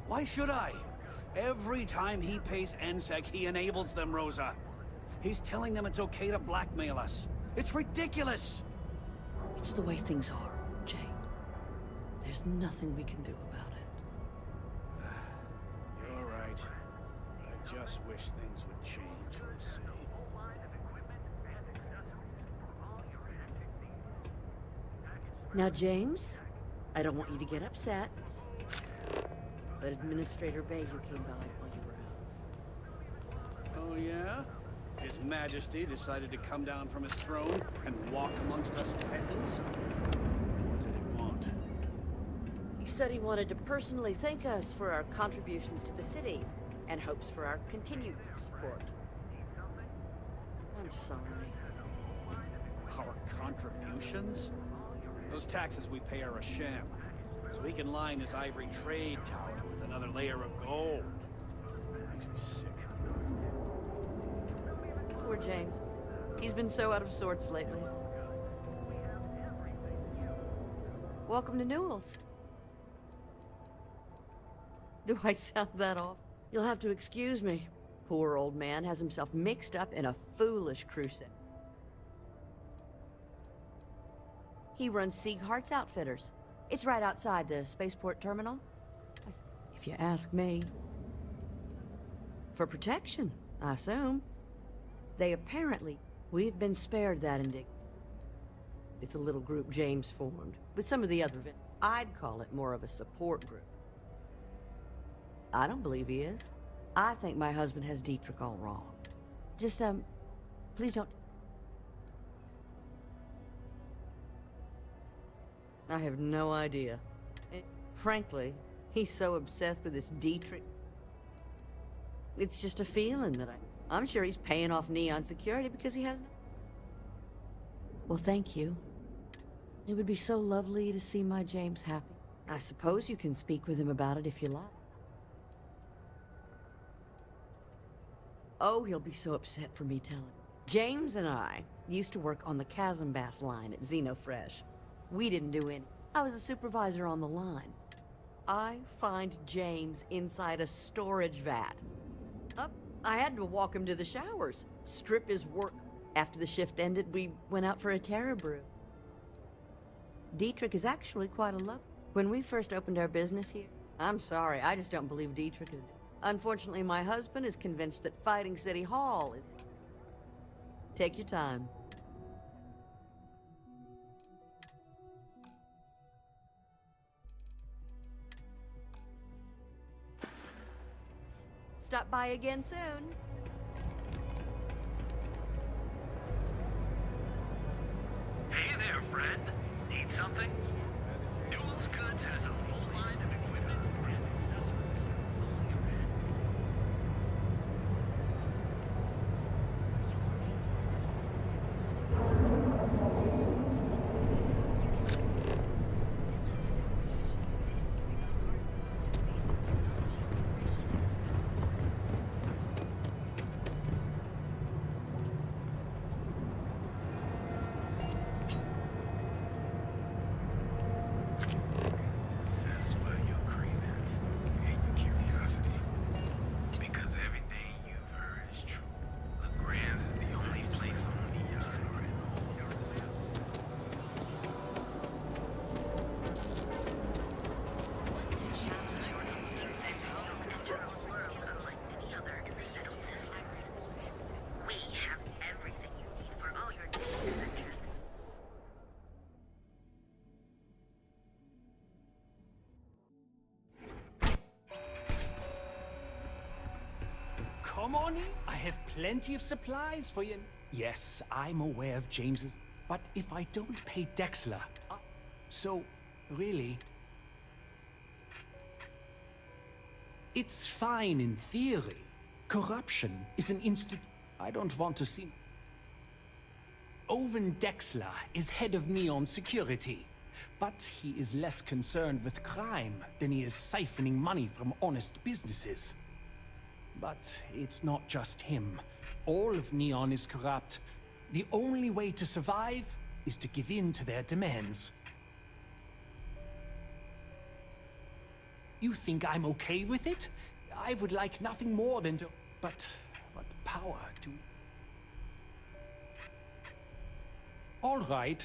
Why should I? Every time he pays NSEC, he enables them, Rosa. He's telling them it's okay to blackmail us. It's ridiculous! It's the way things are, James. There's nothing we can do about it. You're right. I just wish things would change in this city. Now, James, I don't want you to get upset, but Administrator Bayou came by while you were out. Oh, yeah? His Majesty decided to come down from his throne and walk amongst us peasants? What did he want? He said he wanted to personally thank us for our contributions to the city and hopes for our continued support. I'm sorry. Our contributions? Those taxes we pay are a sham. So he can line his ivory trade tower with another layer of gold. Makes me sick. Poor James. He's been so out of sorts lately. Welcome to Newell's. Do I sound that off? You'll have to excuse me. Poor old man has himself mixed up in a foolish crusade. He runs Sieghart's Outfitters. It's right outside the spaceport terminal. If you ask me. For protection, I assume. They apparently... We've been spared that indignity. It's a little group James formed, with some of the other I'd call it more of a support group. I don't believe he is. I think my husband has Dietrich all wrong. Just, please don't... I have no idea. And frankly, he's so obsessed with this Dietrich. It's just a feeling that I'm sure he's paying off Neon security because he has no... Well, thank you. It would be so lovely to see my James happy. I suppose you can speak with him about it if you like. Oh, he'll be so upset for me telling. James and I used to work on the Chasm Bass line at Xenofresh. We didn't do any. I was a supervisor on the line. I find James inside a storage vat. I had to walk him to the showers, strip his work. After the shift ended, we went out for a Terra brew. Dietrich is actually quite a love. When we first opened our business here, I'm sorry, I just don't believe Dietrich is... Unfortunately, my husband is convinced that fighting City Hall is... Take your time. Stop by again soon. Hey there, friend. Need something? Newell's Goods has a full line of equipment and accessories. All your end. Come on in. I have plenty of supplies for you. Yes, I'm aware of James's, but if I don't pay Dexler... so, really... It's fine in theory. Corruption is an I don't want to see... Owen Dexler is head of Neon Security, but he is less concerned with crime than he is siphoning money from honest businesses. But it's not just him. All of Neon is corrupt. The only way to survive is to give in to their demands. You think I'm okay with it? I would like nothing more than to... But what power do... All right.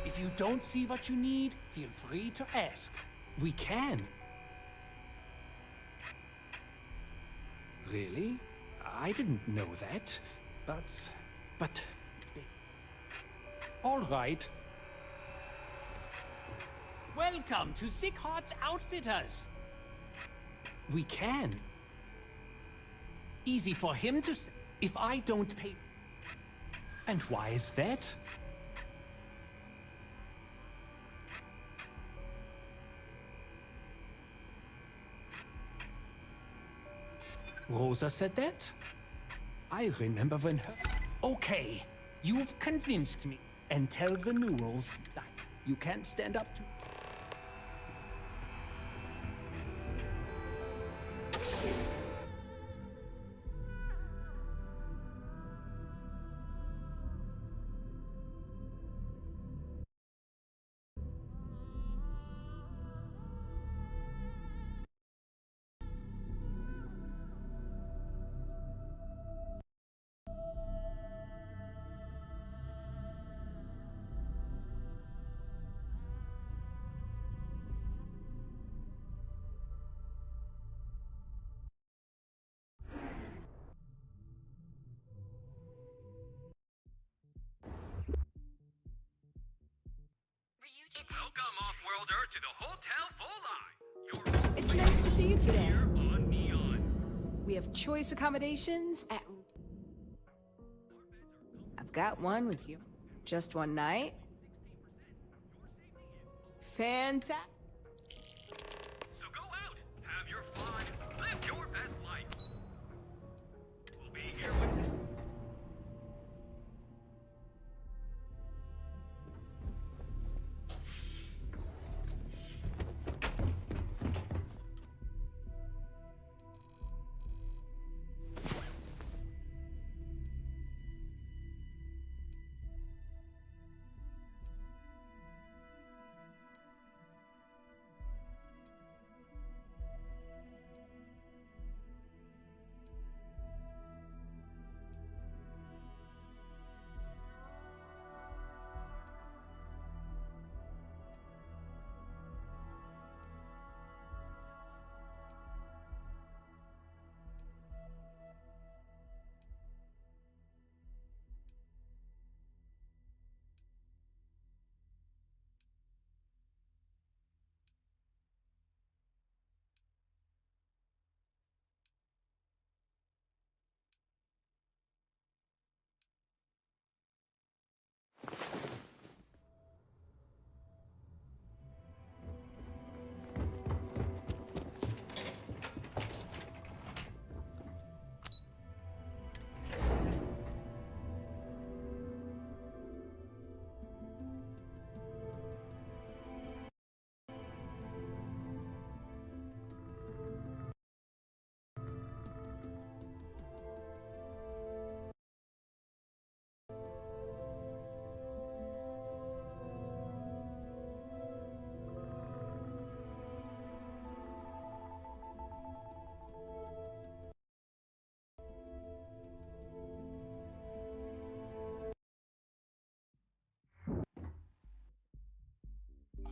If you don't see what you need, feel free to ask. We can. Really? I didn't know that. But... All right. Welcome to Sieghart's Outfitters. We can. Easy for him to say. If I don't pay... And why is that? Rosa said that? I remember when her... Okay, you've convinced me. And tell the Newells that you can't stand up to... Welcome, off-worlder, to the Hotel Volai. It's nice to see you today. We have choice accommodations at... I've got one with you. Just one night. Fantastic. So go out, have your fun, live your best life. We'll be here with you.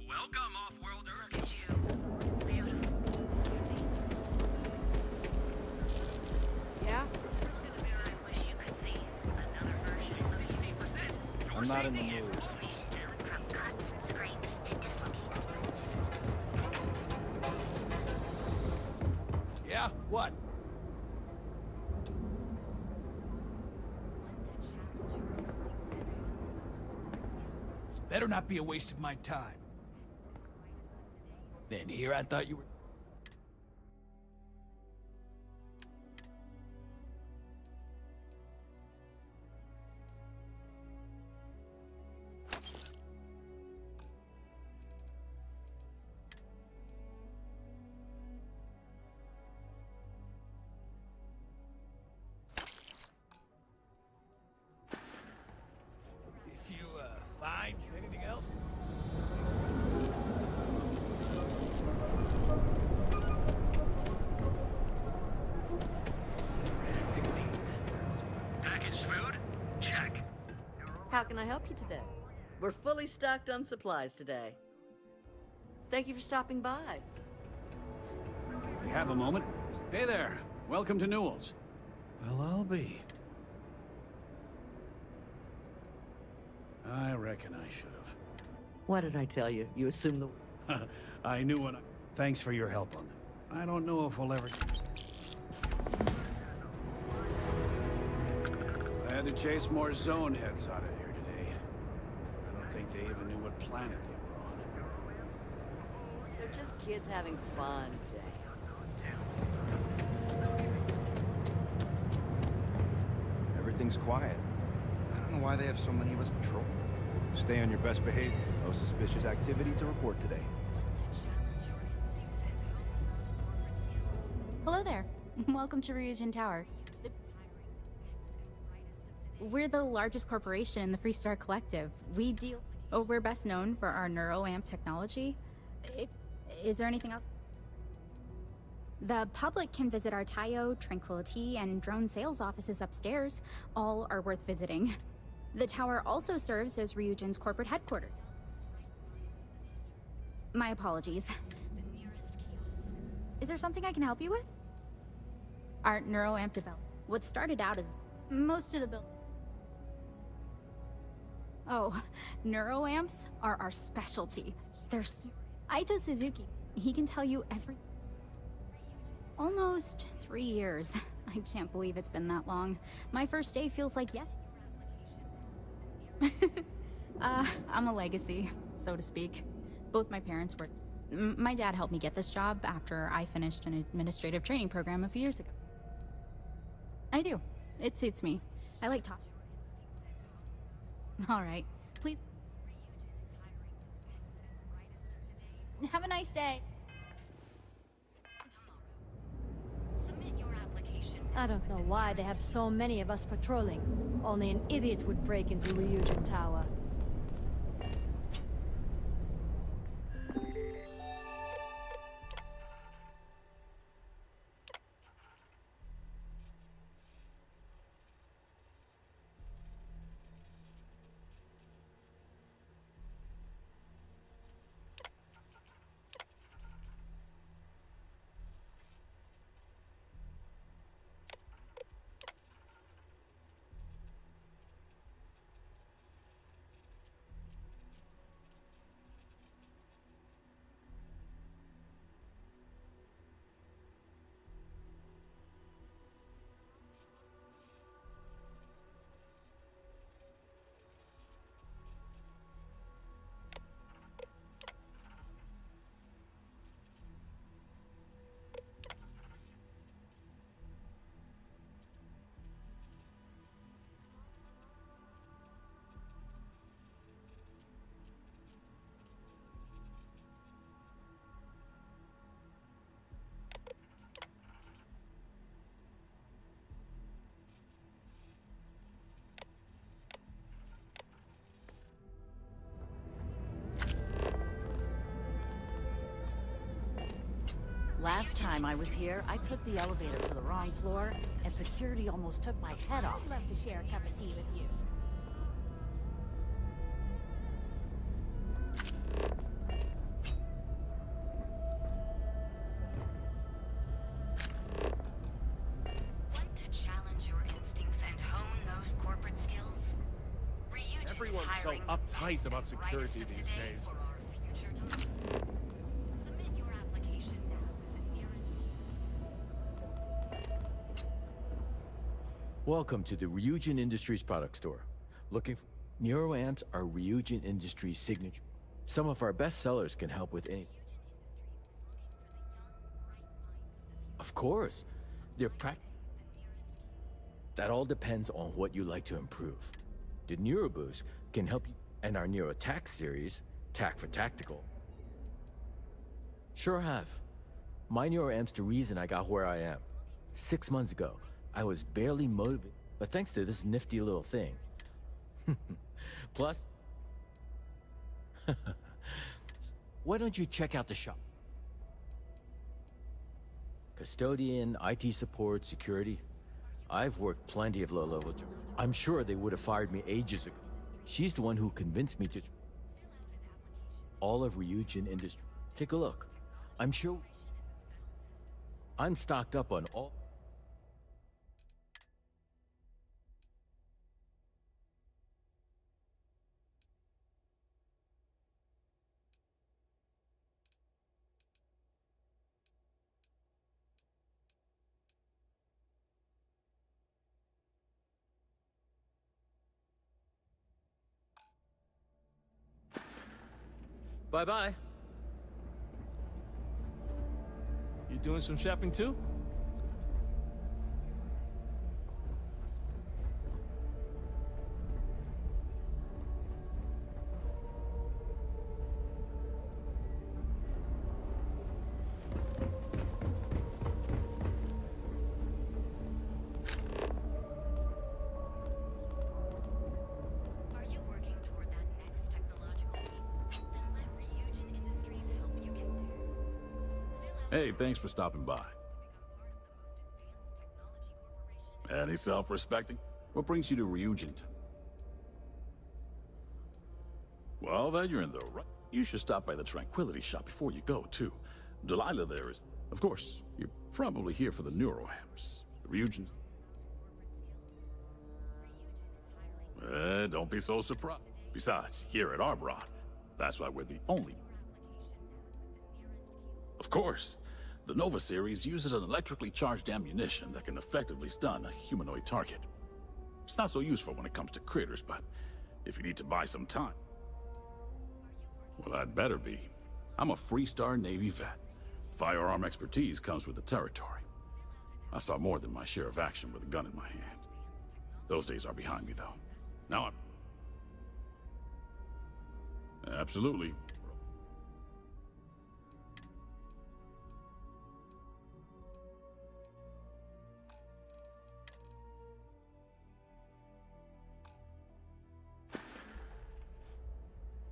Welcome, off-worlder. Look at you. Beautiful. Yeah? I'm not in the mood. Yeah? What? This better not be a waste of my time. Then here I thought you were... If you, find anything else? Packaged food? Check. How can I help you today? We're fully stocked on supplies today. Thank you for stopping by. You have a moment? Hey there. Welcome to Newell's. Well, I'll be. I reckon I should have. What did I tell you? You assumed the... I knew when I... Thanks for your help on that. I don't know if we'll ever... I had to chase more zone heads out of here today. I don't think they even knew what planet they were on. They're just kids having fun, Jay. things quiet. I don't know why they have so many of us patrol. Stay on your best behavior. No suspicious activity to report today. Hello there. Welcome to Ryujin Tower. We're the largest corporation in the Freestar Collective. We're best known for our NeuroAmp technology. Is there anything else? The public can visit our Tayo, Tranquility, and drone sales offices upstairs. All are worth visiting. The tower also serves as Ryujin's corporate headquarters. My apologies. Is there something I can help you with? Our NeuroAmp development. What started out as most of the build. Oh, NeuroAmps are our specialty. Aito Suzuki. He can tell you every. Almost 3 years. I can't believe it's been that long. My first day feels like yes. I'm a legacy, so to speak. Both my parents worked. My dad helped me get this job after I finished an administrative training program a few years ago. I do. It suits me. I like talking. All right. Please. Have a nice day. I don't know why they have so many of us patrolling. Only an idiot would break into Ryujin Tower. Last time I was here, I took the elevator to the wrong floor, and security almost took my head off. I'd love to share a cup of tea with you. Want to challenge your instincts and hone those corporate skills? Ryujin Everyone's so uptight about security these days. Welcome to the Ryujin Industries product store. Looking for NeuroAmps are Ryujin Industries' signature. Some of our best sellers can help with anything. Of course, they're That all depends on what you like to improve. The NeuroBoost can help you, and our NeuroTac series, TAC for Tactical. Sure have. My NeuroAmp's the reason I got where I am. 6 months ago, I was barely motivated, but thanks to this nifty little thing. Plus, why don't you check out the shop? Custodian, IT support, security. I've worked plenty of low-level jobs. I'm sure they would have fired me ages ago. She's the one who convinced me to all of Ryujin Industries. Take a look. I'm sure I'm stocked up on all. Bye-bye. You doing some shopping too? Hey, thanks for stopping by. Any self-respecting? What brings you to Ryujin? Well, then you're in the right. You should stop by the Tranquility Shop before you go, too. Delilah there is... Of course, you're probably here for the neuroamps. Ryujin's... Don't be so surprised. Besides, here at Arbron, that's why we're the only... Of course, the Nova series uses an electrically charged ammunition that can effectively stun a humanoid target. It's not so useful when it comes to critters, but if you need to buy some time... Well, I'd better be. I'm a Freestar Navy vet. Firearm expertise comes with the territory. I saw more than my share of action with a gun in my hand. Those days are behind me, though. Now I'm... Absolutely.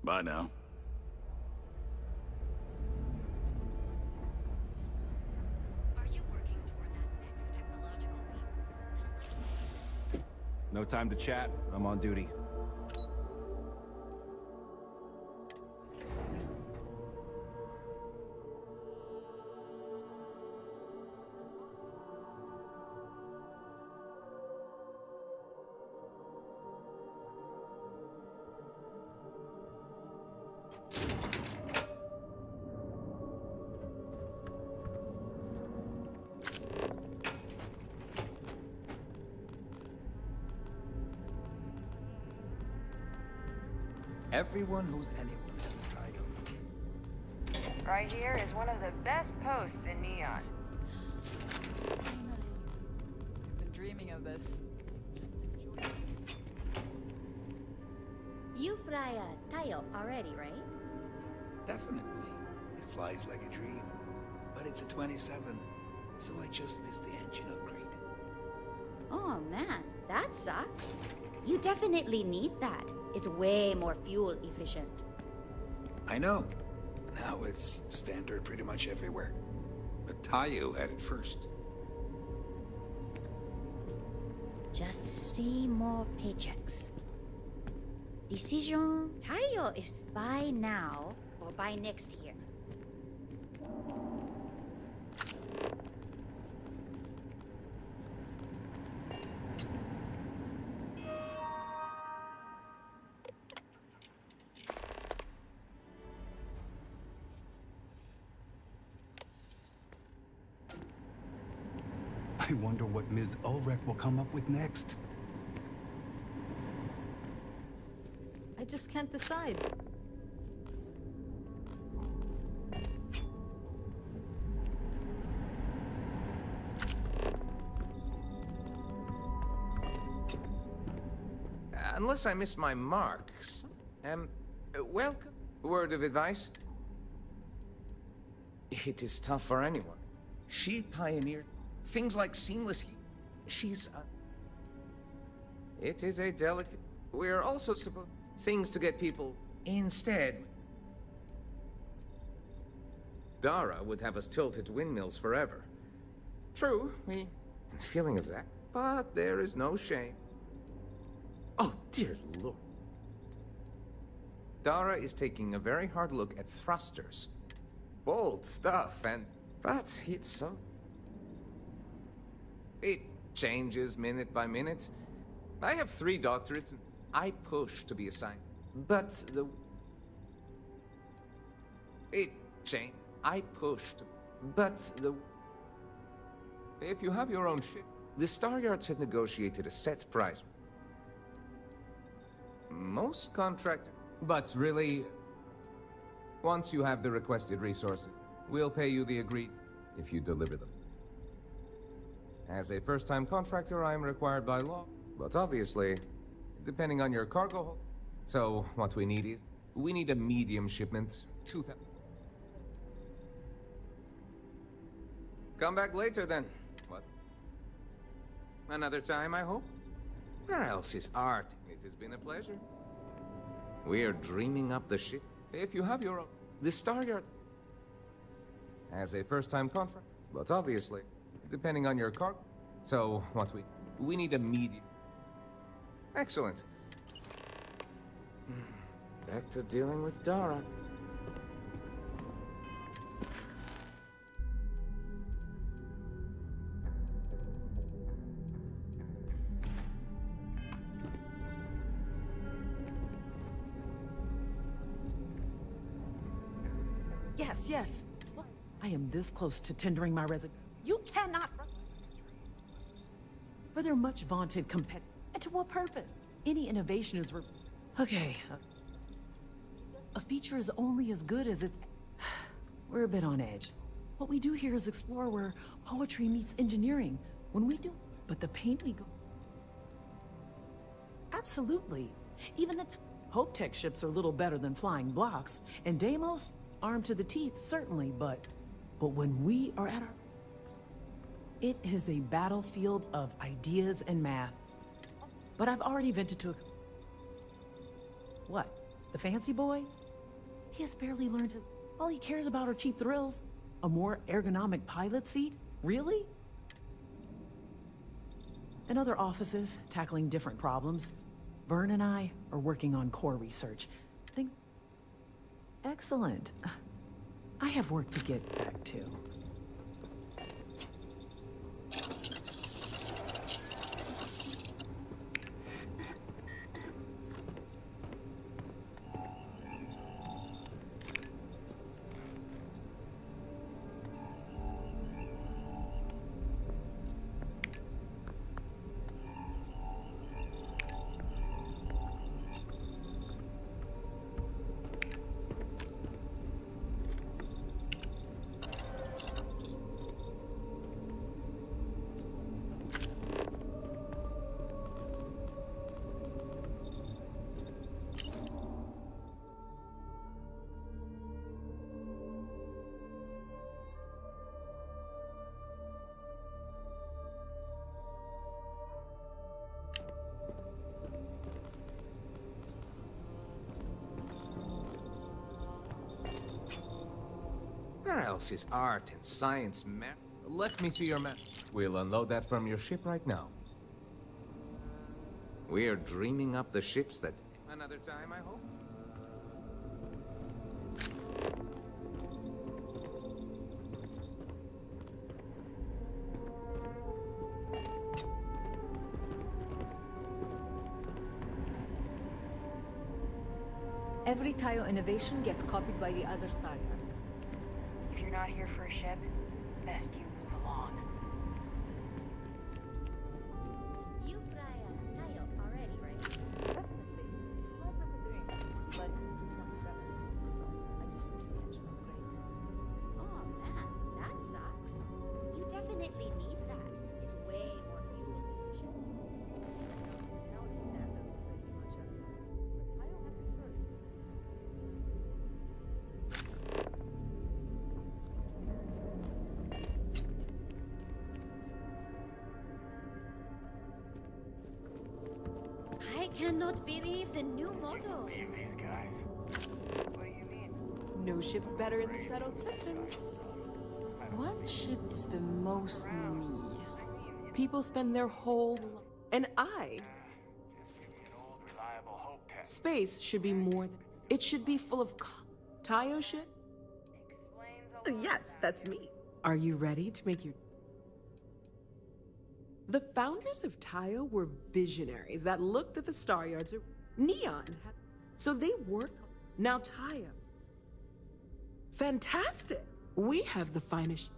Bye now. No time to chat. I'm on duty. Everyone who's anyone has a Tayo. Right here is one of the best posts in Neon. I've been dreaming of this. You fly a Tayo already, right? Definitely. It flies like a dream. But it's a 27, so I just missed the engine upgrade. Oh man, that sucks. You definitely need that. It's way more fuel efficient. I know. Now it's standard pretty much everywhere. But Tayo had it first. Just 3 more paychecks. Decision, Tayo is buy now or buy next year. I wonder what Ms. Ulrich will come up with next. I just can't decide. Unless I miss my marks. Welcome. Word of advice? It is tough for anyone. She pioneered things like seamless heat. She's It is a delicate... We're also supposed... Things to get people... Instead... Dara would have us tilted to windmills forever. True, we... Feeling of that. But there is no shame. Oh, dear Lord. Dara is taking a very hard look at thrusters. Bold stuff, and... But it's so... It changes minute by minute. I have 3 doctorates, and I push to be assigned. But the... It changed. I pushed. But the... If you have your own ship, the Star Yards had negotiated a set price. Most contractors... But really... Once you have the requested resources, we'll pay you the agreed if you deliver them. As a first-time contractor, I am required by law. But obviously, depending on your cargo hold. So, what we need is... We need a medium shipment, 2,000... Come back later, then. What? Another time, I hope? Where else is Art? It has been a pleasure. We are dreaming up the ship. If you have your own... The Star Yard... As a first-time contract, but obviously, depending on your car. So, we need a medium. Excellent. Back to dealing with Dara. Yes, yes. Look, I am this close to tendering my resignation. You cannot. For their much vaunted competitive. And to what purpose? Any innovation is. Okay. A feature is only as good as its. We're a bit on edge. What we do here is explore where poetry meets engineering. When we do. But the pain we go. Absolutely. Even the Hope Tech ships are little better than flying blocks. And Deimos. Armed to the teeth, certainly, but when we are at our... It is a battlefield of ideas and math. But I've already vented to a... What? The fancy boy? He has barely learned his... All he cares about are cheap thrills. A more ergonomic pilot seat? Really? In other offices, tackling different problems, Vern and I are working on core research. Things... Excellent. I have work to get back to. Where else is art and science, man? Let me see your map. We'll unload that from your ship right now. We're dreaming up the ships that... Another time, I hope? Every Tayo innovation gets copied by the other Staryards. If you're not here for a ship, best you move along. You fly Tayo already, right? Definitely. It's not like a dream. But it's a 27, so I just missed the engine upgrade. Oh man, that sucks. You definitely need that. It's way more fuel efficient. Now it's standard for pretty much everyone. But Tayo had it first. I cannot believe the new models. These guys. What do you mean? No ship's better in the settled systems. What ship is the most me? People spend their whole life. And I. Reliable Hope Tech. Space should be more than. It should be full of. Tayo ship? Yes, that's me. Are you ready to make your. The founders of Tayo were visionaries that looked at the Staryards. Neon had. So they worked. Now Tayo. Fantastic. We have the finest.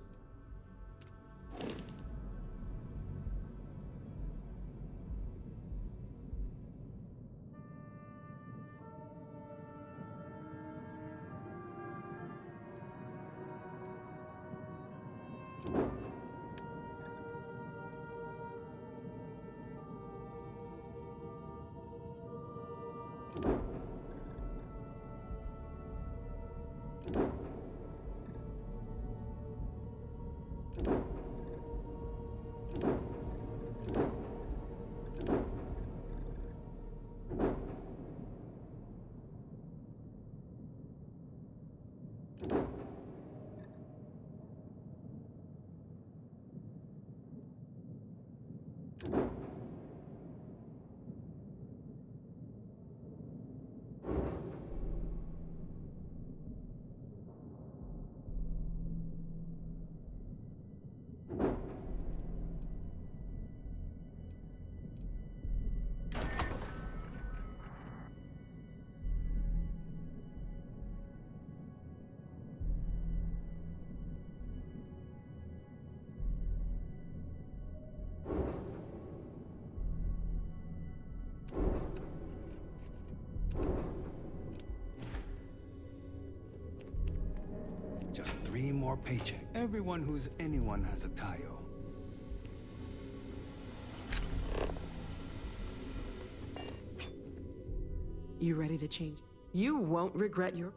Just 3 more paychecks. Everyone who's anyone has a Tayo. You ready to change? You won't regret your...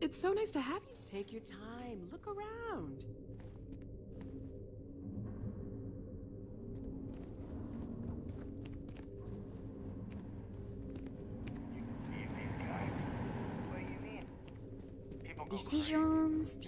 It's so nice to have you. Take your time. Look around. Decisions.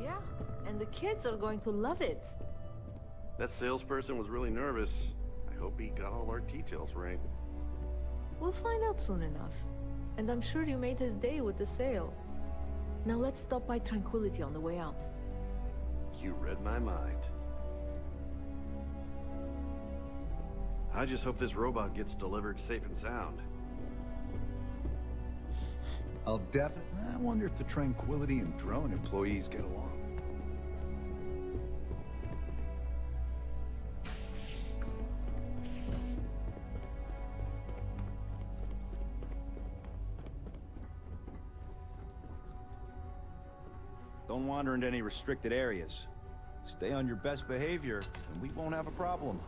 Yeah, and the kids are going to love it. That salesperson was really nervous. I hope he got all our details right. We'll find out soon enough. And I'm sure you made his day with the sale. Now let's stop by Tranquility on the way out. You read my mind. I just hope this robot gets delivered safe and sound. I'll definitely... I wonder if the Tranquility and drone employees get along. Don't wander into any restricted areas. Stay on your best behavior, and we won't have a problem.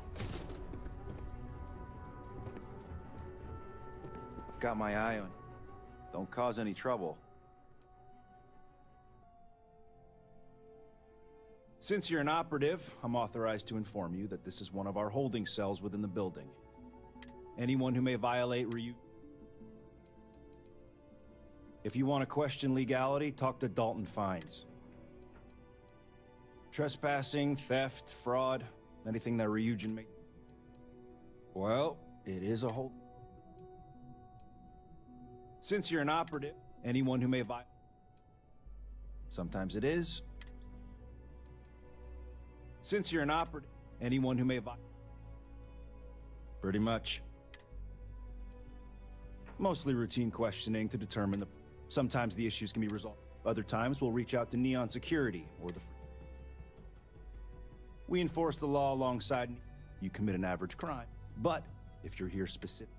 I've got my eye on you. Don't cause any trouble. Since you're an operative, I'm authorized to inform you that this is one of our holding cells within the building. Anyone who may violate If you want to question legality, talk to Dalton Fines. Trespassing, theft, fraud, anything that Ryujin may... Well, it is a hold... Since you're an operative, anyone who may violate... Sometimes it is. Since you're an operative, anyone who may violate... Pretty much. Mostly routine questioning to determine the... Sometimes the issues can be resolved. Other times we'll reach out to Neon Security or the... We enforce the law alongside you commit an average crime. But if you're here specific...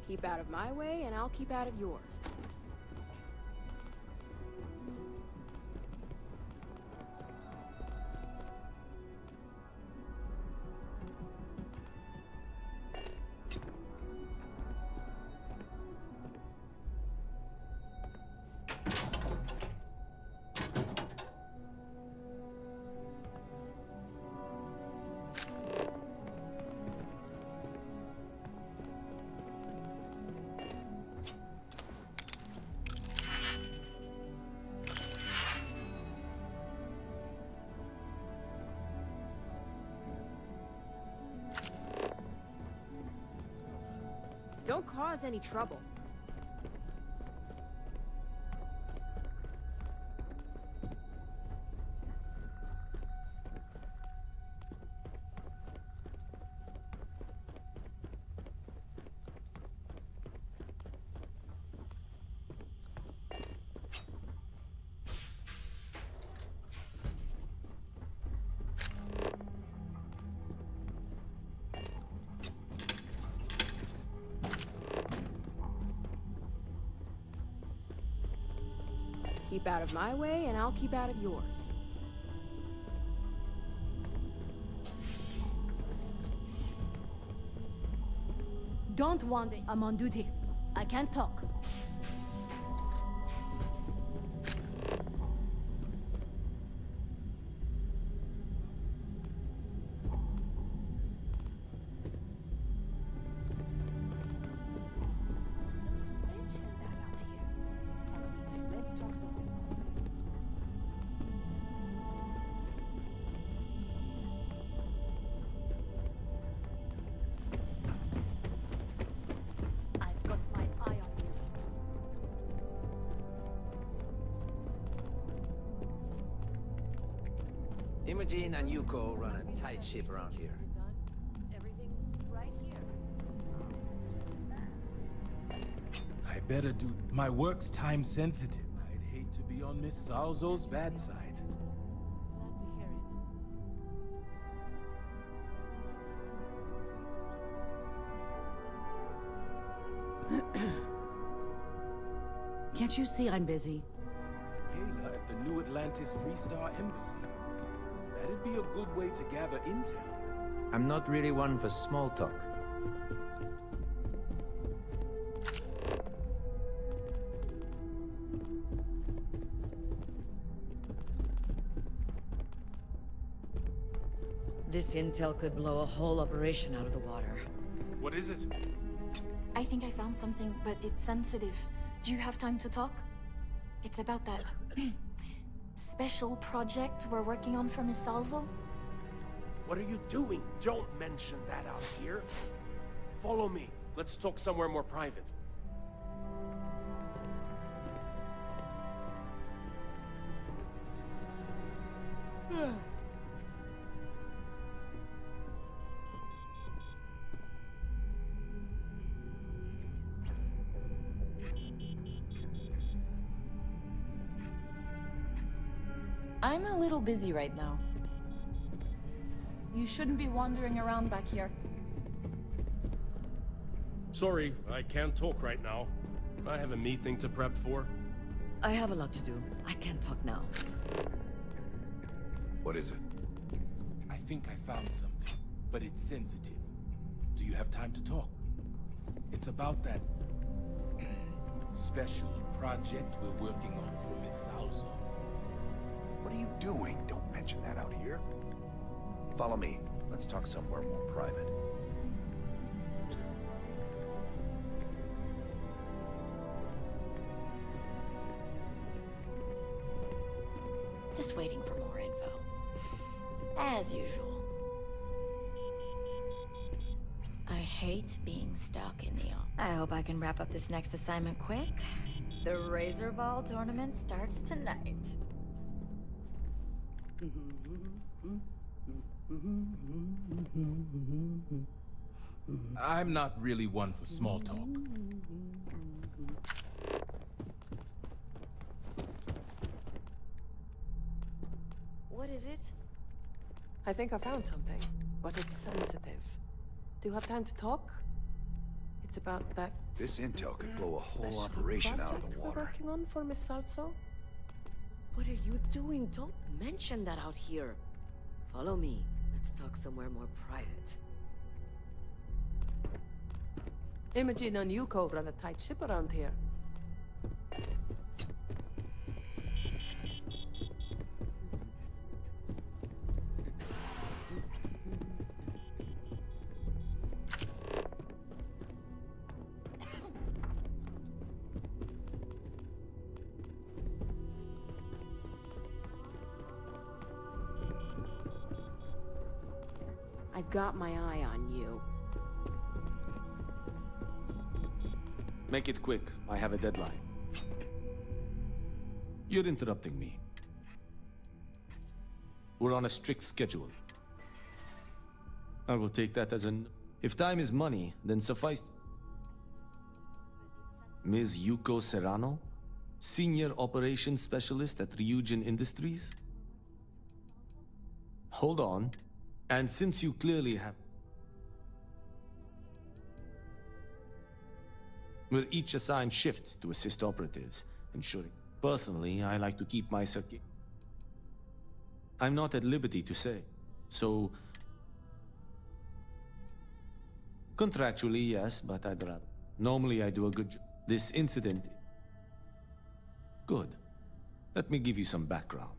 Keep out of my way, and I'll keep out of yours. Don't cause any trouble. Keep out of my way, and I'll keep out of yours. Don't wander. I'm on duty. I can't talk. Imogen and Yuko run a tight ship around here. Everything's right here. I better do... My work's time sensitive. I'd hate to be on Miss Salzo's bad side. Can't you see I'm busy? A gala at the New Atlantis Freestar Embassy. That'd be a good way to gather intel. I'm not really one for small talk. This intel could blow a whole operation out of the water. What is it? I think I found something, but it's sensitive. Do you have time to talk? It's about that special project we're working on for Miss Salzo. What are you doing? Don't mention that out here. Follow me. Let's talk somewhere more private. I'm a little busy right now. You shouldn't be wandering around back here. Sorry, I can't talk right now. I have a meeting to prep for. I have a lot to do. I can't talk now. What is it? I think I found something, but it's sensitive. Do you have time to talk? It's about that special project we're working on for Miss Salzo. What are you doing? Don't mention that out here. Follow me. Let's talk somewhere more private. Just waiting for more info. As usual. I hate being stuck in the office. I hope I can wrap up this next assignment quick. The Razor Ball tournament starts tonight. I'm not really one for small talk. What is it? I think I found something, but it's sensitive. Do you have time to talk? It's about that This intel could blow a whole special operation out of project the we're water. working on for Miss Salzo? What are you doing? Don't mention that out here. Follow me. Let's talk somewhere more private. Imogen and Yuko run a tight ship around here. I've got my eye on you. Make it quick. I have a deadline. You're interrupting me. We're on a strict schedule. I will take that as an... If time is money, then suffice... Ms. Yuko Serrano? Senior Operations Specialist at Ryujin Industries? Hold on. And since you clearly have... We're each assigned shifts to assist operatives, ensuring... Personally, I like to keep my circuit. I'm not at liberty to say, so... Contractually, yes, but I'd rather... Normally, I do a good job. This incident... Good. Let me give you some background.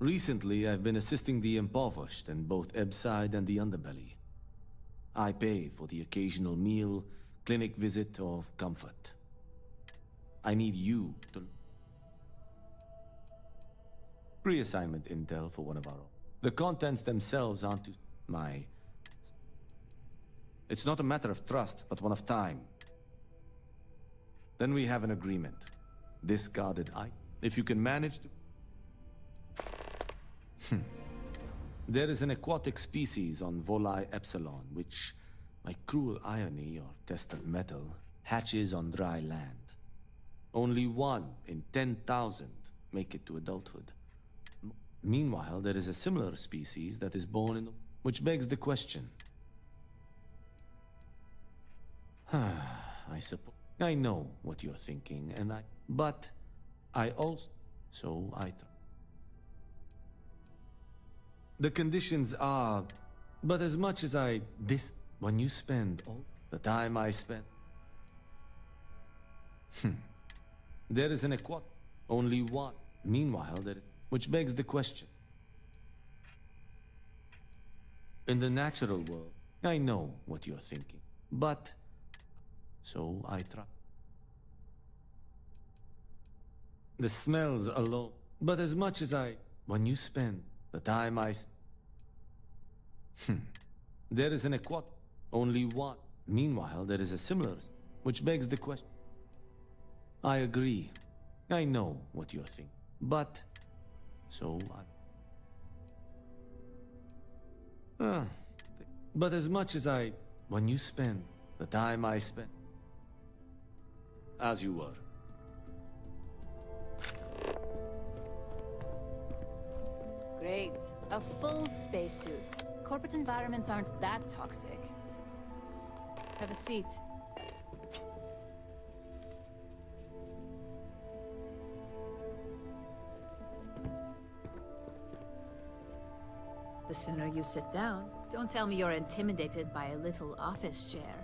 Recently, I've been assisting the impoverished in both Ebbside and the Underbelly. I pay for the occasional meal, clinic visit, or comfort. I need you to... Pre-assignment intel for one of our own. The contents themselves aren't to my... It's not a matter of trust, but one of time. Then we have an agreement. Discarded I. If you can manage to... There is an aquatic species on Volai Epsilon, which, by cruel irony or test of metal, hatches on dry land. Only 1 in 10,000 make it to adulthood. Meanwhile, there is a similar species that is born in the... Which begs the question. I suppose... I know what you're thinking, and I... But I also... So I... The conditions are... But as much as I... When you spend all the time I spent... There is an aquatic... Only 1. Meanwhile, there... Which begs the question. In the natural world, I know what you're thinking. But... So I try. The smells alone... But as much as I... When you spend the time I... There is an aquatic... Only 1. Meanwhile, there is a similar... Which begs the question. I agree. I know what you're thinking. But... So I... But as much as I... When you spend the time I spent... As you were. Great. A full spacesuit. Corporate environments aren't that toxic. Have a seat. The sooner you sit down, don't tell me you're intimidated by a little office chair.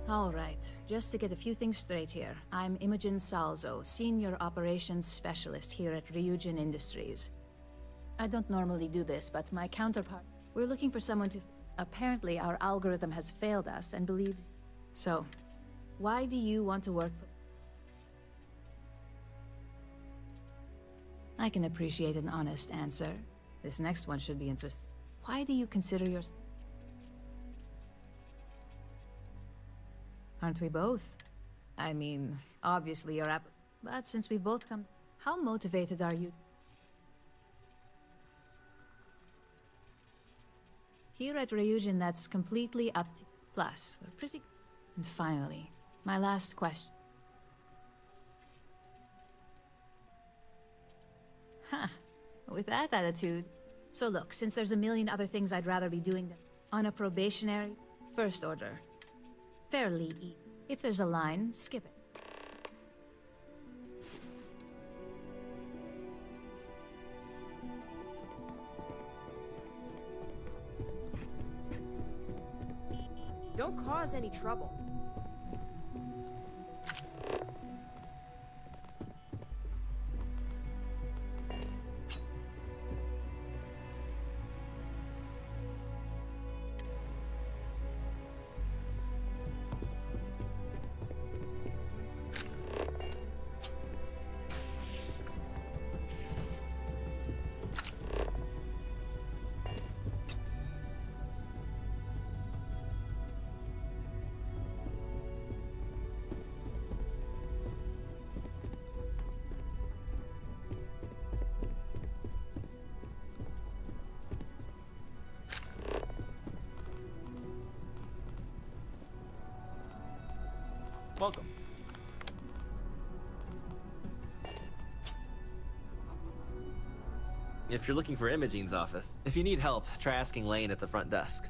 All right, just to get a few things straight here. I'm Imogen Salzo, Senior Operations Specialist here at Ryujin Industries. I don't normally do this, but my counterpart... We're looking for someone to... Apparently, our algorithm has failed us and believes... So, why do you want to work for... I can appreciate an honest answer. This next one should be interesting. Why do you consider yourself... Aren't we both? I mean, obviously you're up, but since we've both come... How motivated are you? Here at Ryujin, that's completely up to... Plus, we're pretty... And finally, my last question. Huh. With that attitude... So look, since there's a million other things I'd rather be doing than... On a probationary... First order. Fairly easy. If there's a line, skip it. Don't cause any trouble. Welcome. If you're looking for Imogene's office, if you need help, try asking Lane at the front desk.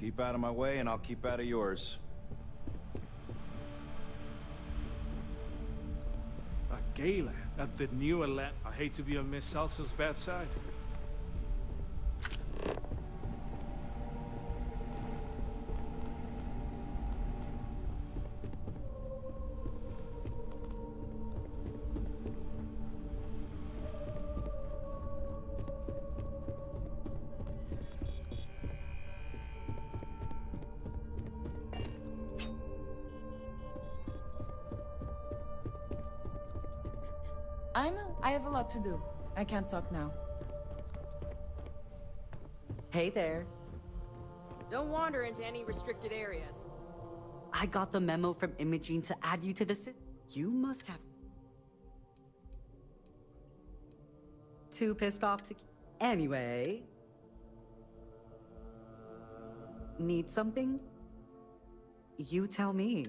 Keep out of my way and I'll keep out of yours. A gala at the new Atlanta. I hate to be on Miss Salsa's bad side. I have a lot to do. I can't talk now. Hey there. Don't wander into any restricted areas. I got the memo from Imogene to add you to the system. You must have... Too pissed off to... Anyway... Need something? You tell me.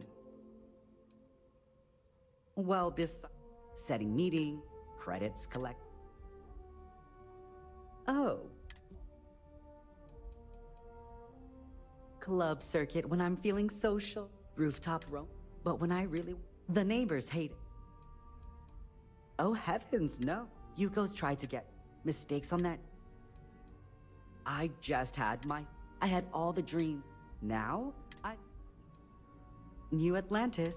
Well, besides setting meeting, credits collect... Oh. Club circuit when I'm feeling social. Rooftop roam. But when I really... The neighbors hate it. Oh heavens, no. Yuko's tried to get mistakes on that. I just had my... I had all the dreams. Now, I... New Atlantis?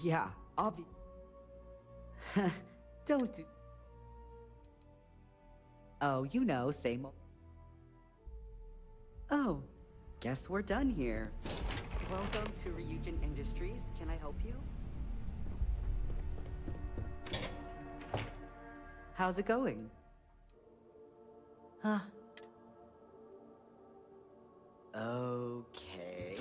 Yeah, obvious. Don't do... Oh, you know, same old... Oh, guess we're done here. Welcome to Ryujin Industries. Can I help you? How's it going? Huh. Okay.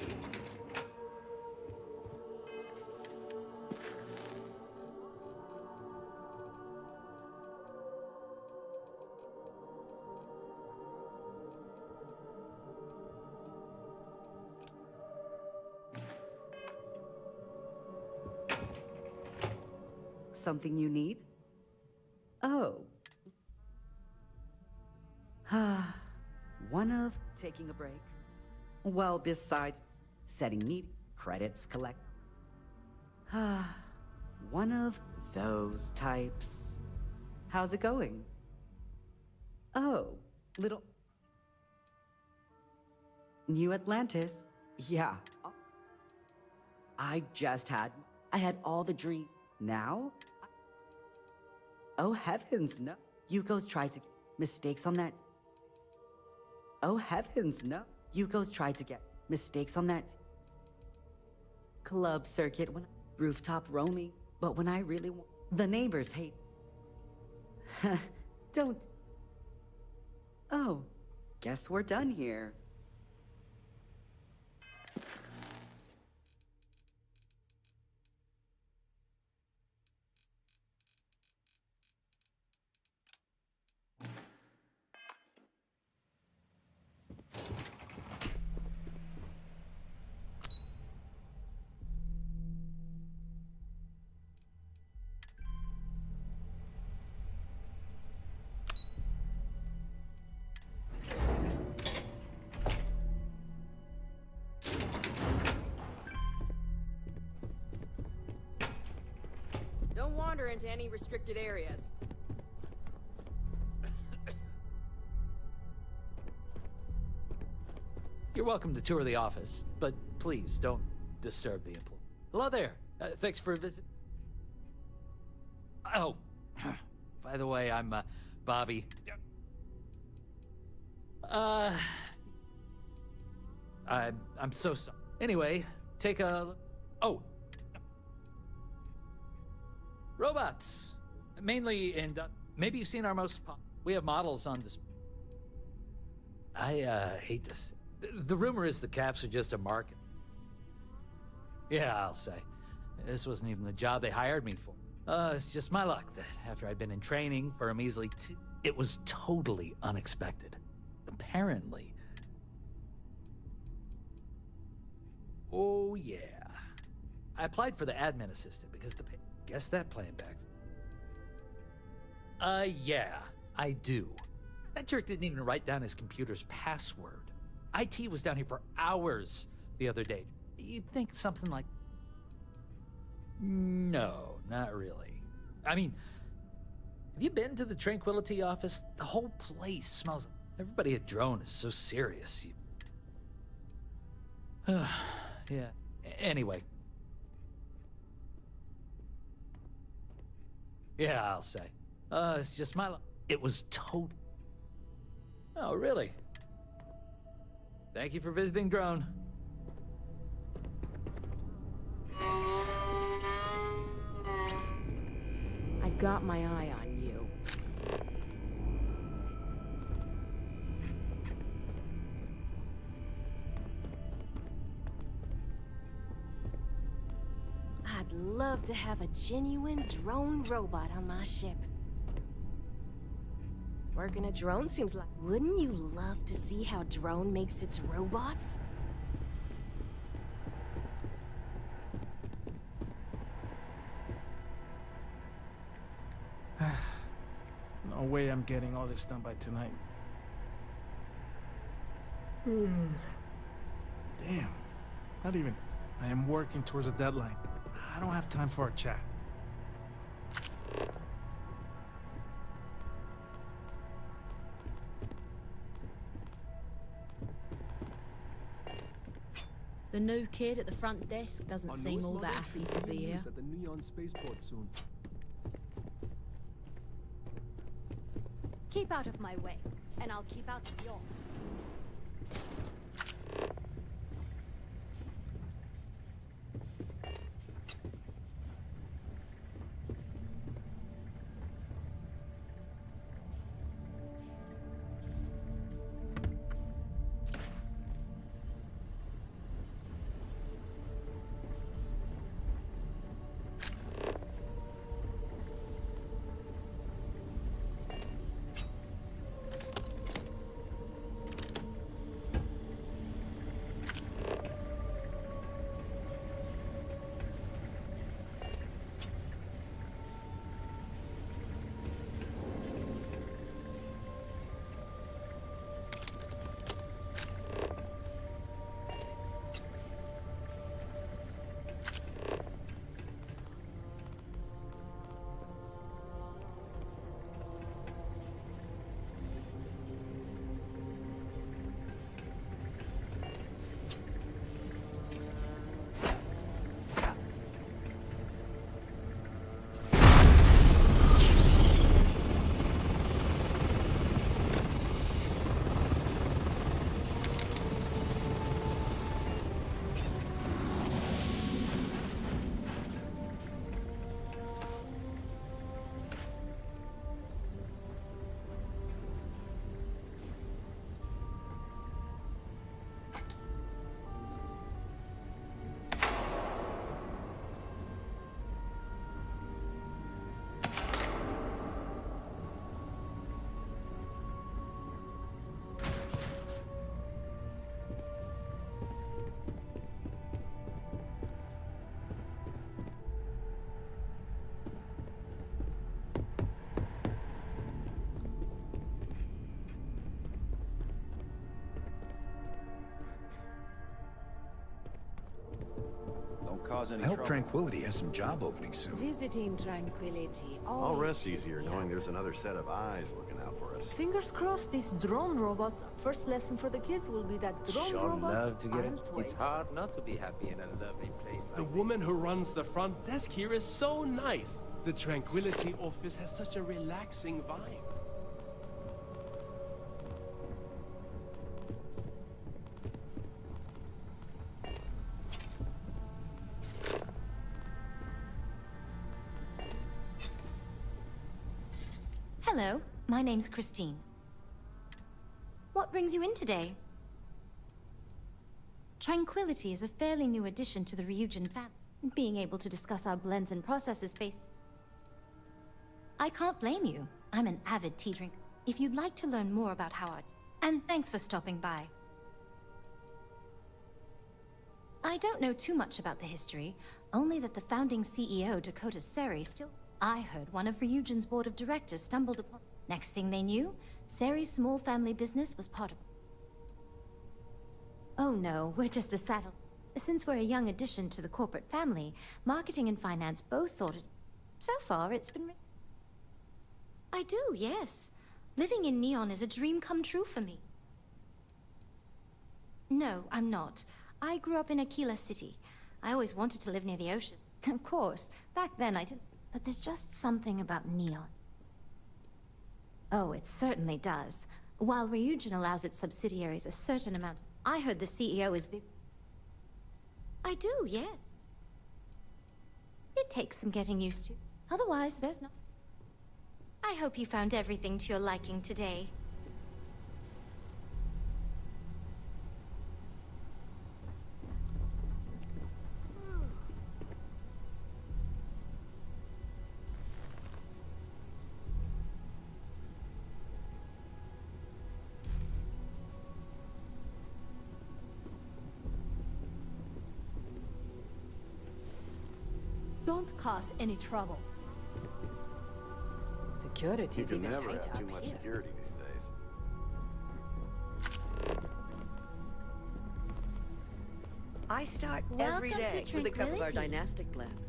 Something you need? Oh. One of taking a break. Well, besides setting meeting credits collect. One of those types. How's it going? Oh, little... New Atlantis? Yeah. I had all the dream. Now? Oh heavens, no. Yuko's tried to get mistakes on that. Oh heavens, no. Yuko's tried to get mistakes on that club circuit when rooftop roaming, but when I really want, the neighbors hate. Don't. Oh, guess we're done here. Don't wander into any restricted areas. You're welcome to tour the office, but please don't disturb the employee. Hello there. Thanks for a visit. Oh, by the way, I'm Bobby. I'm so sorry. Anyway, take a... Oh. Robots. Mainly in... maybe you've seen our most... We have models on display. I hate this. The rumor is the caps are just a market. Yeah, I'll say. This wasn't even the job they hired me for. It's just my luck that after I'd been in training for a measly it was totally unexpected. Apparently. Oh, yeah. I applied for the admin assistant because the pay... Guess that plan back. Yeah, I do. That jerk didn't even write down his computer's password. IT was down here for hours the other day. You'd think something like... No, not really. I mean, have you been to the Tranquility office? The whole place smells... Everybody at Drone is so serious. Yeah. Anyway. Yeah, I'll say. It's just my luck. It was total... Oh, really? Thank you for visiting Drone. I've got my eye on you. I'd love to have a genuine drone robot on my ship. Working a drone seems like... Wouldn't you love to see how Drone makes its robots? No way I'm getting all this done by tonight. Damn. Not even. I am working towards a deadline. I don't have time for a chat. The new kid at the front desk doesn't seem all that happy to be here. At the Neon Spaceport soon. Keep out of my way, and I'll keep out of yours. cause any trouble. I hope Tranquility has some job openings soon. Visiting Tranquility. I'll rest easier knowing there's another set of eyes looking out for us. Fingers crossed these drone robots. First lesson for the kids will be that drone Sure robots love to get it. aren't toys. It's hard not to be happy in a lovely place like The woman who runs the front desk here is so nice. The Tranquility office has such a relaxing vibe. Hello, my name's Christine. What brings you in today? Tranquility is a fairly new addition to the Ryujin family. Being able to discuss our blends and processes based... I can't blame you. I'm an avid tea drinker. If you'd like to learn more about how our... And thanks for stopping by. I don't know too much about the history, only that the founding CEO, Dakota Seri, still... I heard one of Ryujin's board of directors stumbled upon... Next thing they knew, Seri's small family business was part of... Oh no, we're just a saddle. Since we're a young addition to the corporate family, marketing and finance both thought it... So far, it's been... I do, yes. Living in Neon is a dream come true for me. No, I'm not. I grew up in Aquila City. I always wanted to live near the ocean. Of course, back then I didn't... But there's just something about Neon. Oh, it certainly does. While Ryujin allows its subsidiaries a certain amount... I heard the CEO is big... I do, yeah. It takes some getting used to. Otherwise, there's no... I hope you found everything to your liking today. Don't cause any trouble. Security's You can even never tighter have too up much here. security these days. I start Welcome every to day with a cup of our Tranquility. dynastic blend.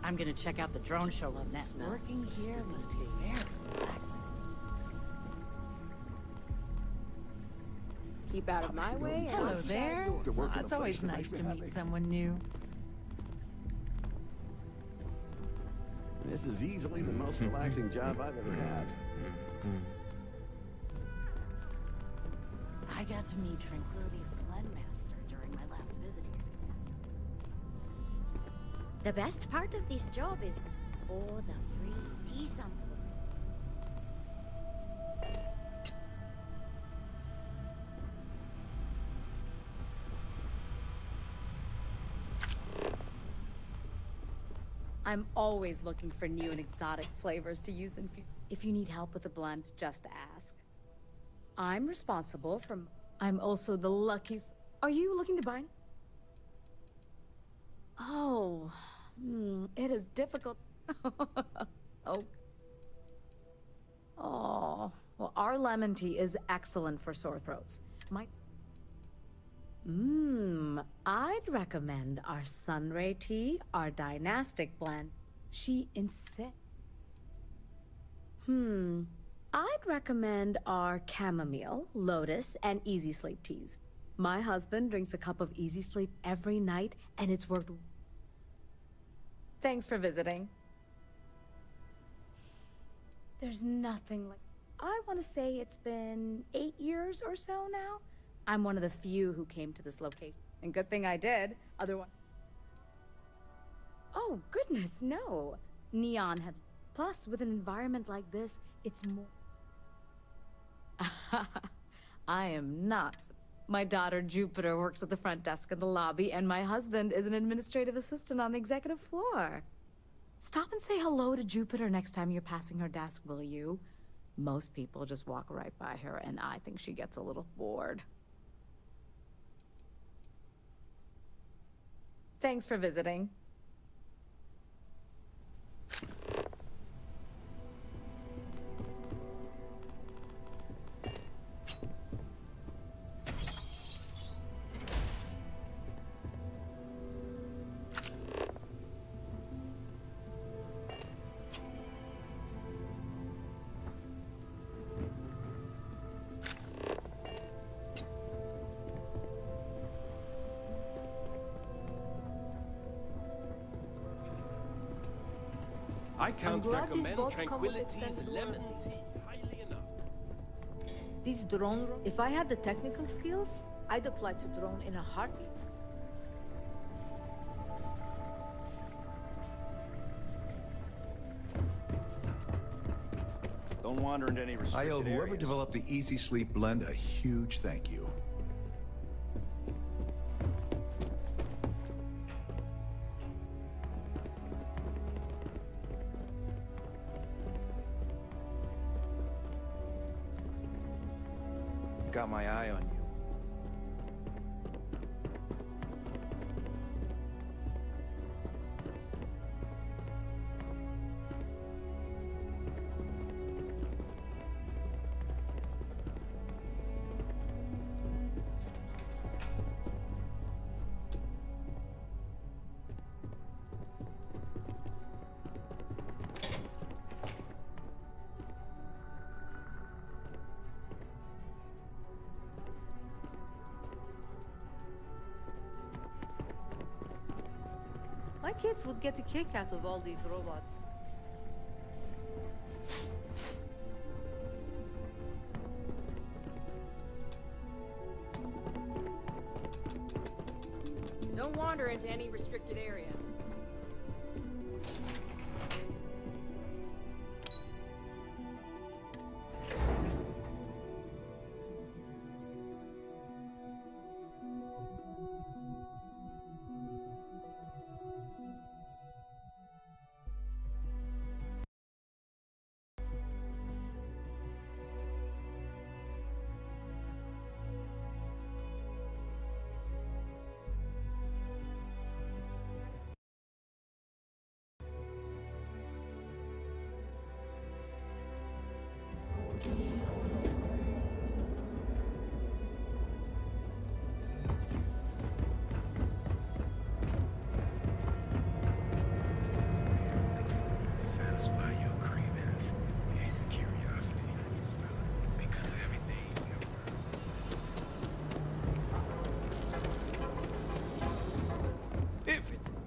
I'm gonna check out the drone show on that. Working here must be very relaxing. Keep out of my way. and Hello I'll there. shut To work in a It's always place that nice makes to me meet happy. someone new. This is easily the most relaxing job I've ever had. I got to meet Tranquility's blend master during my last visit here. The best part of this job is all the free tea samples. I'm always looking for new and exotic flavors to use in If you need help with a blend, just ask. I'm responsible for... I'm also the luckiest... Are you looking to buy... Oh... it is difficult... oh... Oh... Well, our lemon tea is excellent for sore throats. I'd recommend our Sunray tea, our dynastic blend. She insists. I'd recommend our chamomile, lotus, and easy sleep teas. My husband drinks a cup of easy sleep every night, and it's worked. Thanks for visiting. There's nothing like... I want to say it's been 8 years or so now. I'm one of the few who came to this location. And good thing I did, otherwise... Oh, goodness, no. Neon had... Plus, with an environment like this, it's more... I am not. My daughter, Jupiter, works at the front desk in the lobby, and my husband is an administrative assistant on the executive floor. Stop and say hello to Jupiter next time you're passing her desk, will you? Most people just walk right by her, and I think she gets a little bored. Thanks for visiting. I can't glad these recommend bots come with Tranquility's extended lemon warranty. tea highly enough. These if I had the technical skills, I'd apply to drone in a heartbeat. Don't wander into any I restricted owe whoever areas. developed the Easy Sleep blend a huge thank you. I've got my eye on you. My kids would get a kick out of all these robots. Don't wander into any restricted areas.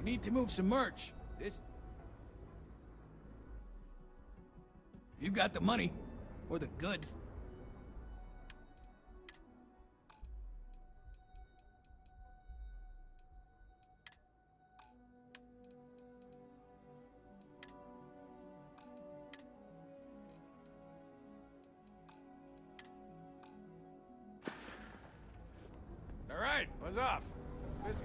Need to move some merch. This... You got the money. Or the goods. All right, buzz off. Busy.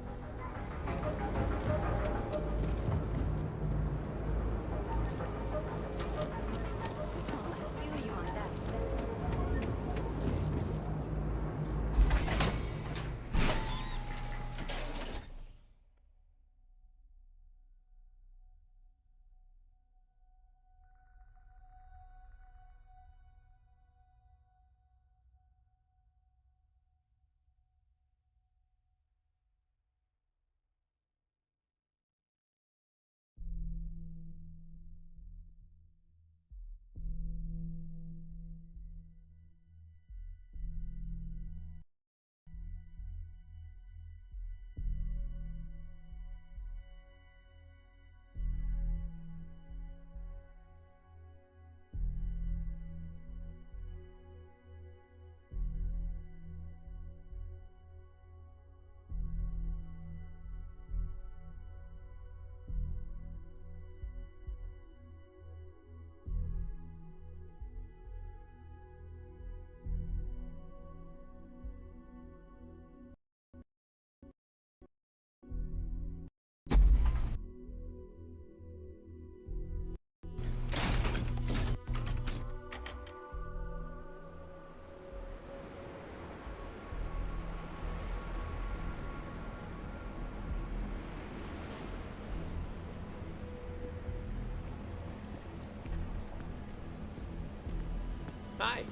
Hi.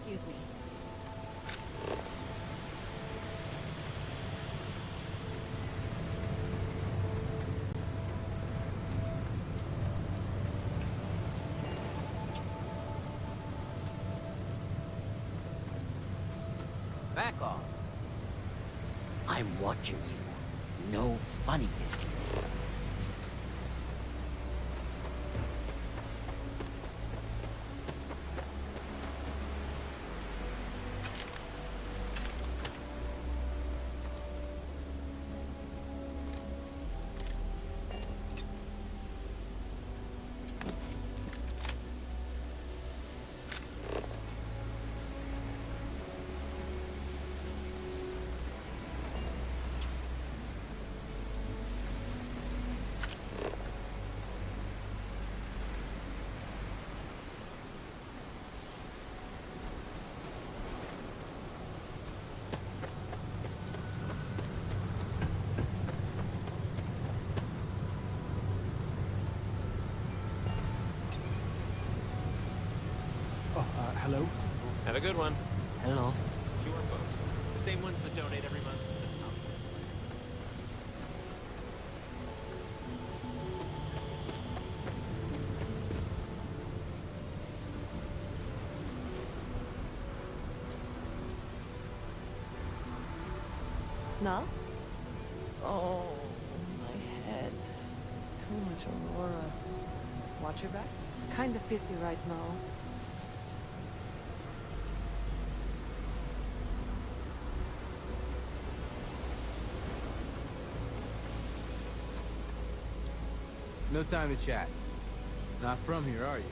Excuse me. Back off. I'm watching you. No funny business. Hello? Have a good one. Hello. Sure, folks. The same ones that donate every month to the house. Now? Oh, my head. Too much Aurora. Watch your back? Kind of busy right now. No time to chat. Not from here, are you?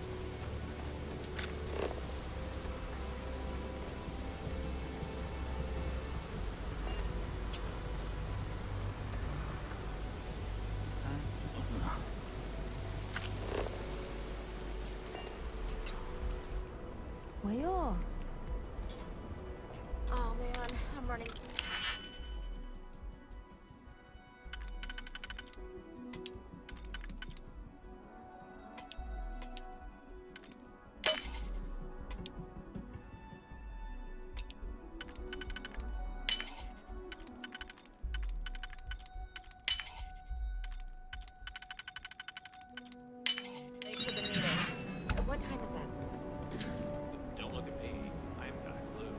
Mayor. Oh man, I'm running. Late for the meeting. What time is that? Don't look at me. I haven't got a clue.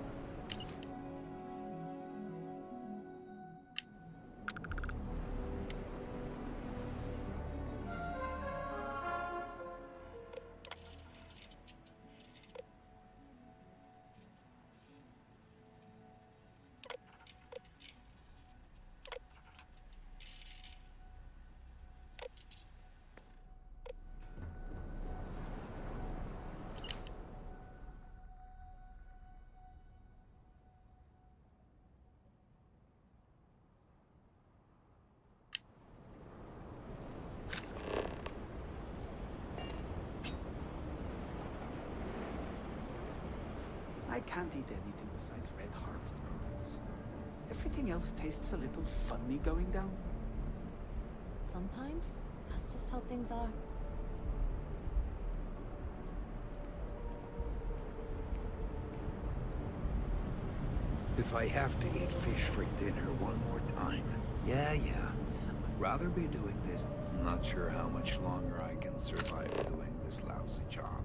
I can't eat anything besides Red Harvest products. Everything else tastes a little funny going down. Sometimes, that's just how things are. If I have to eat fish for dinner one more time, yeah. I'd rather be doing this. Not sure how much longer I can survive doing this lousy job.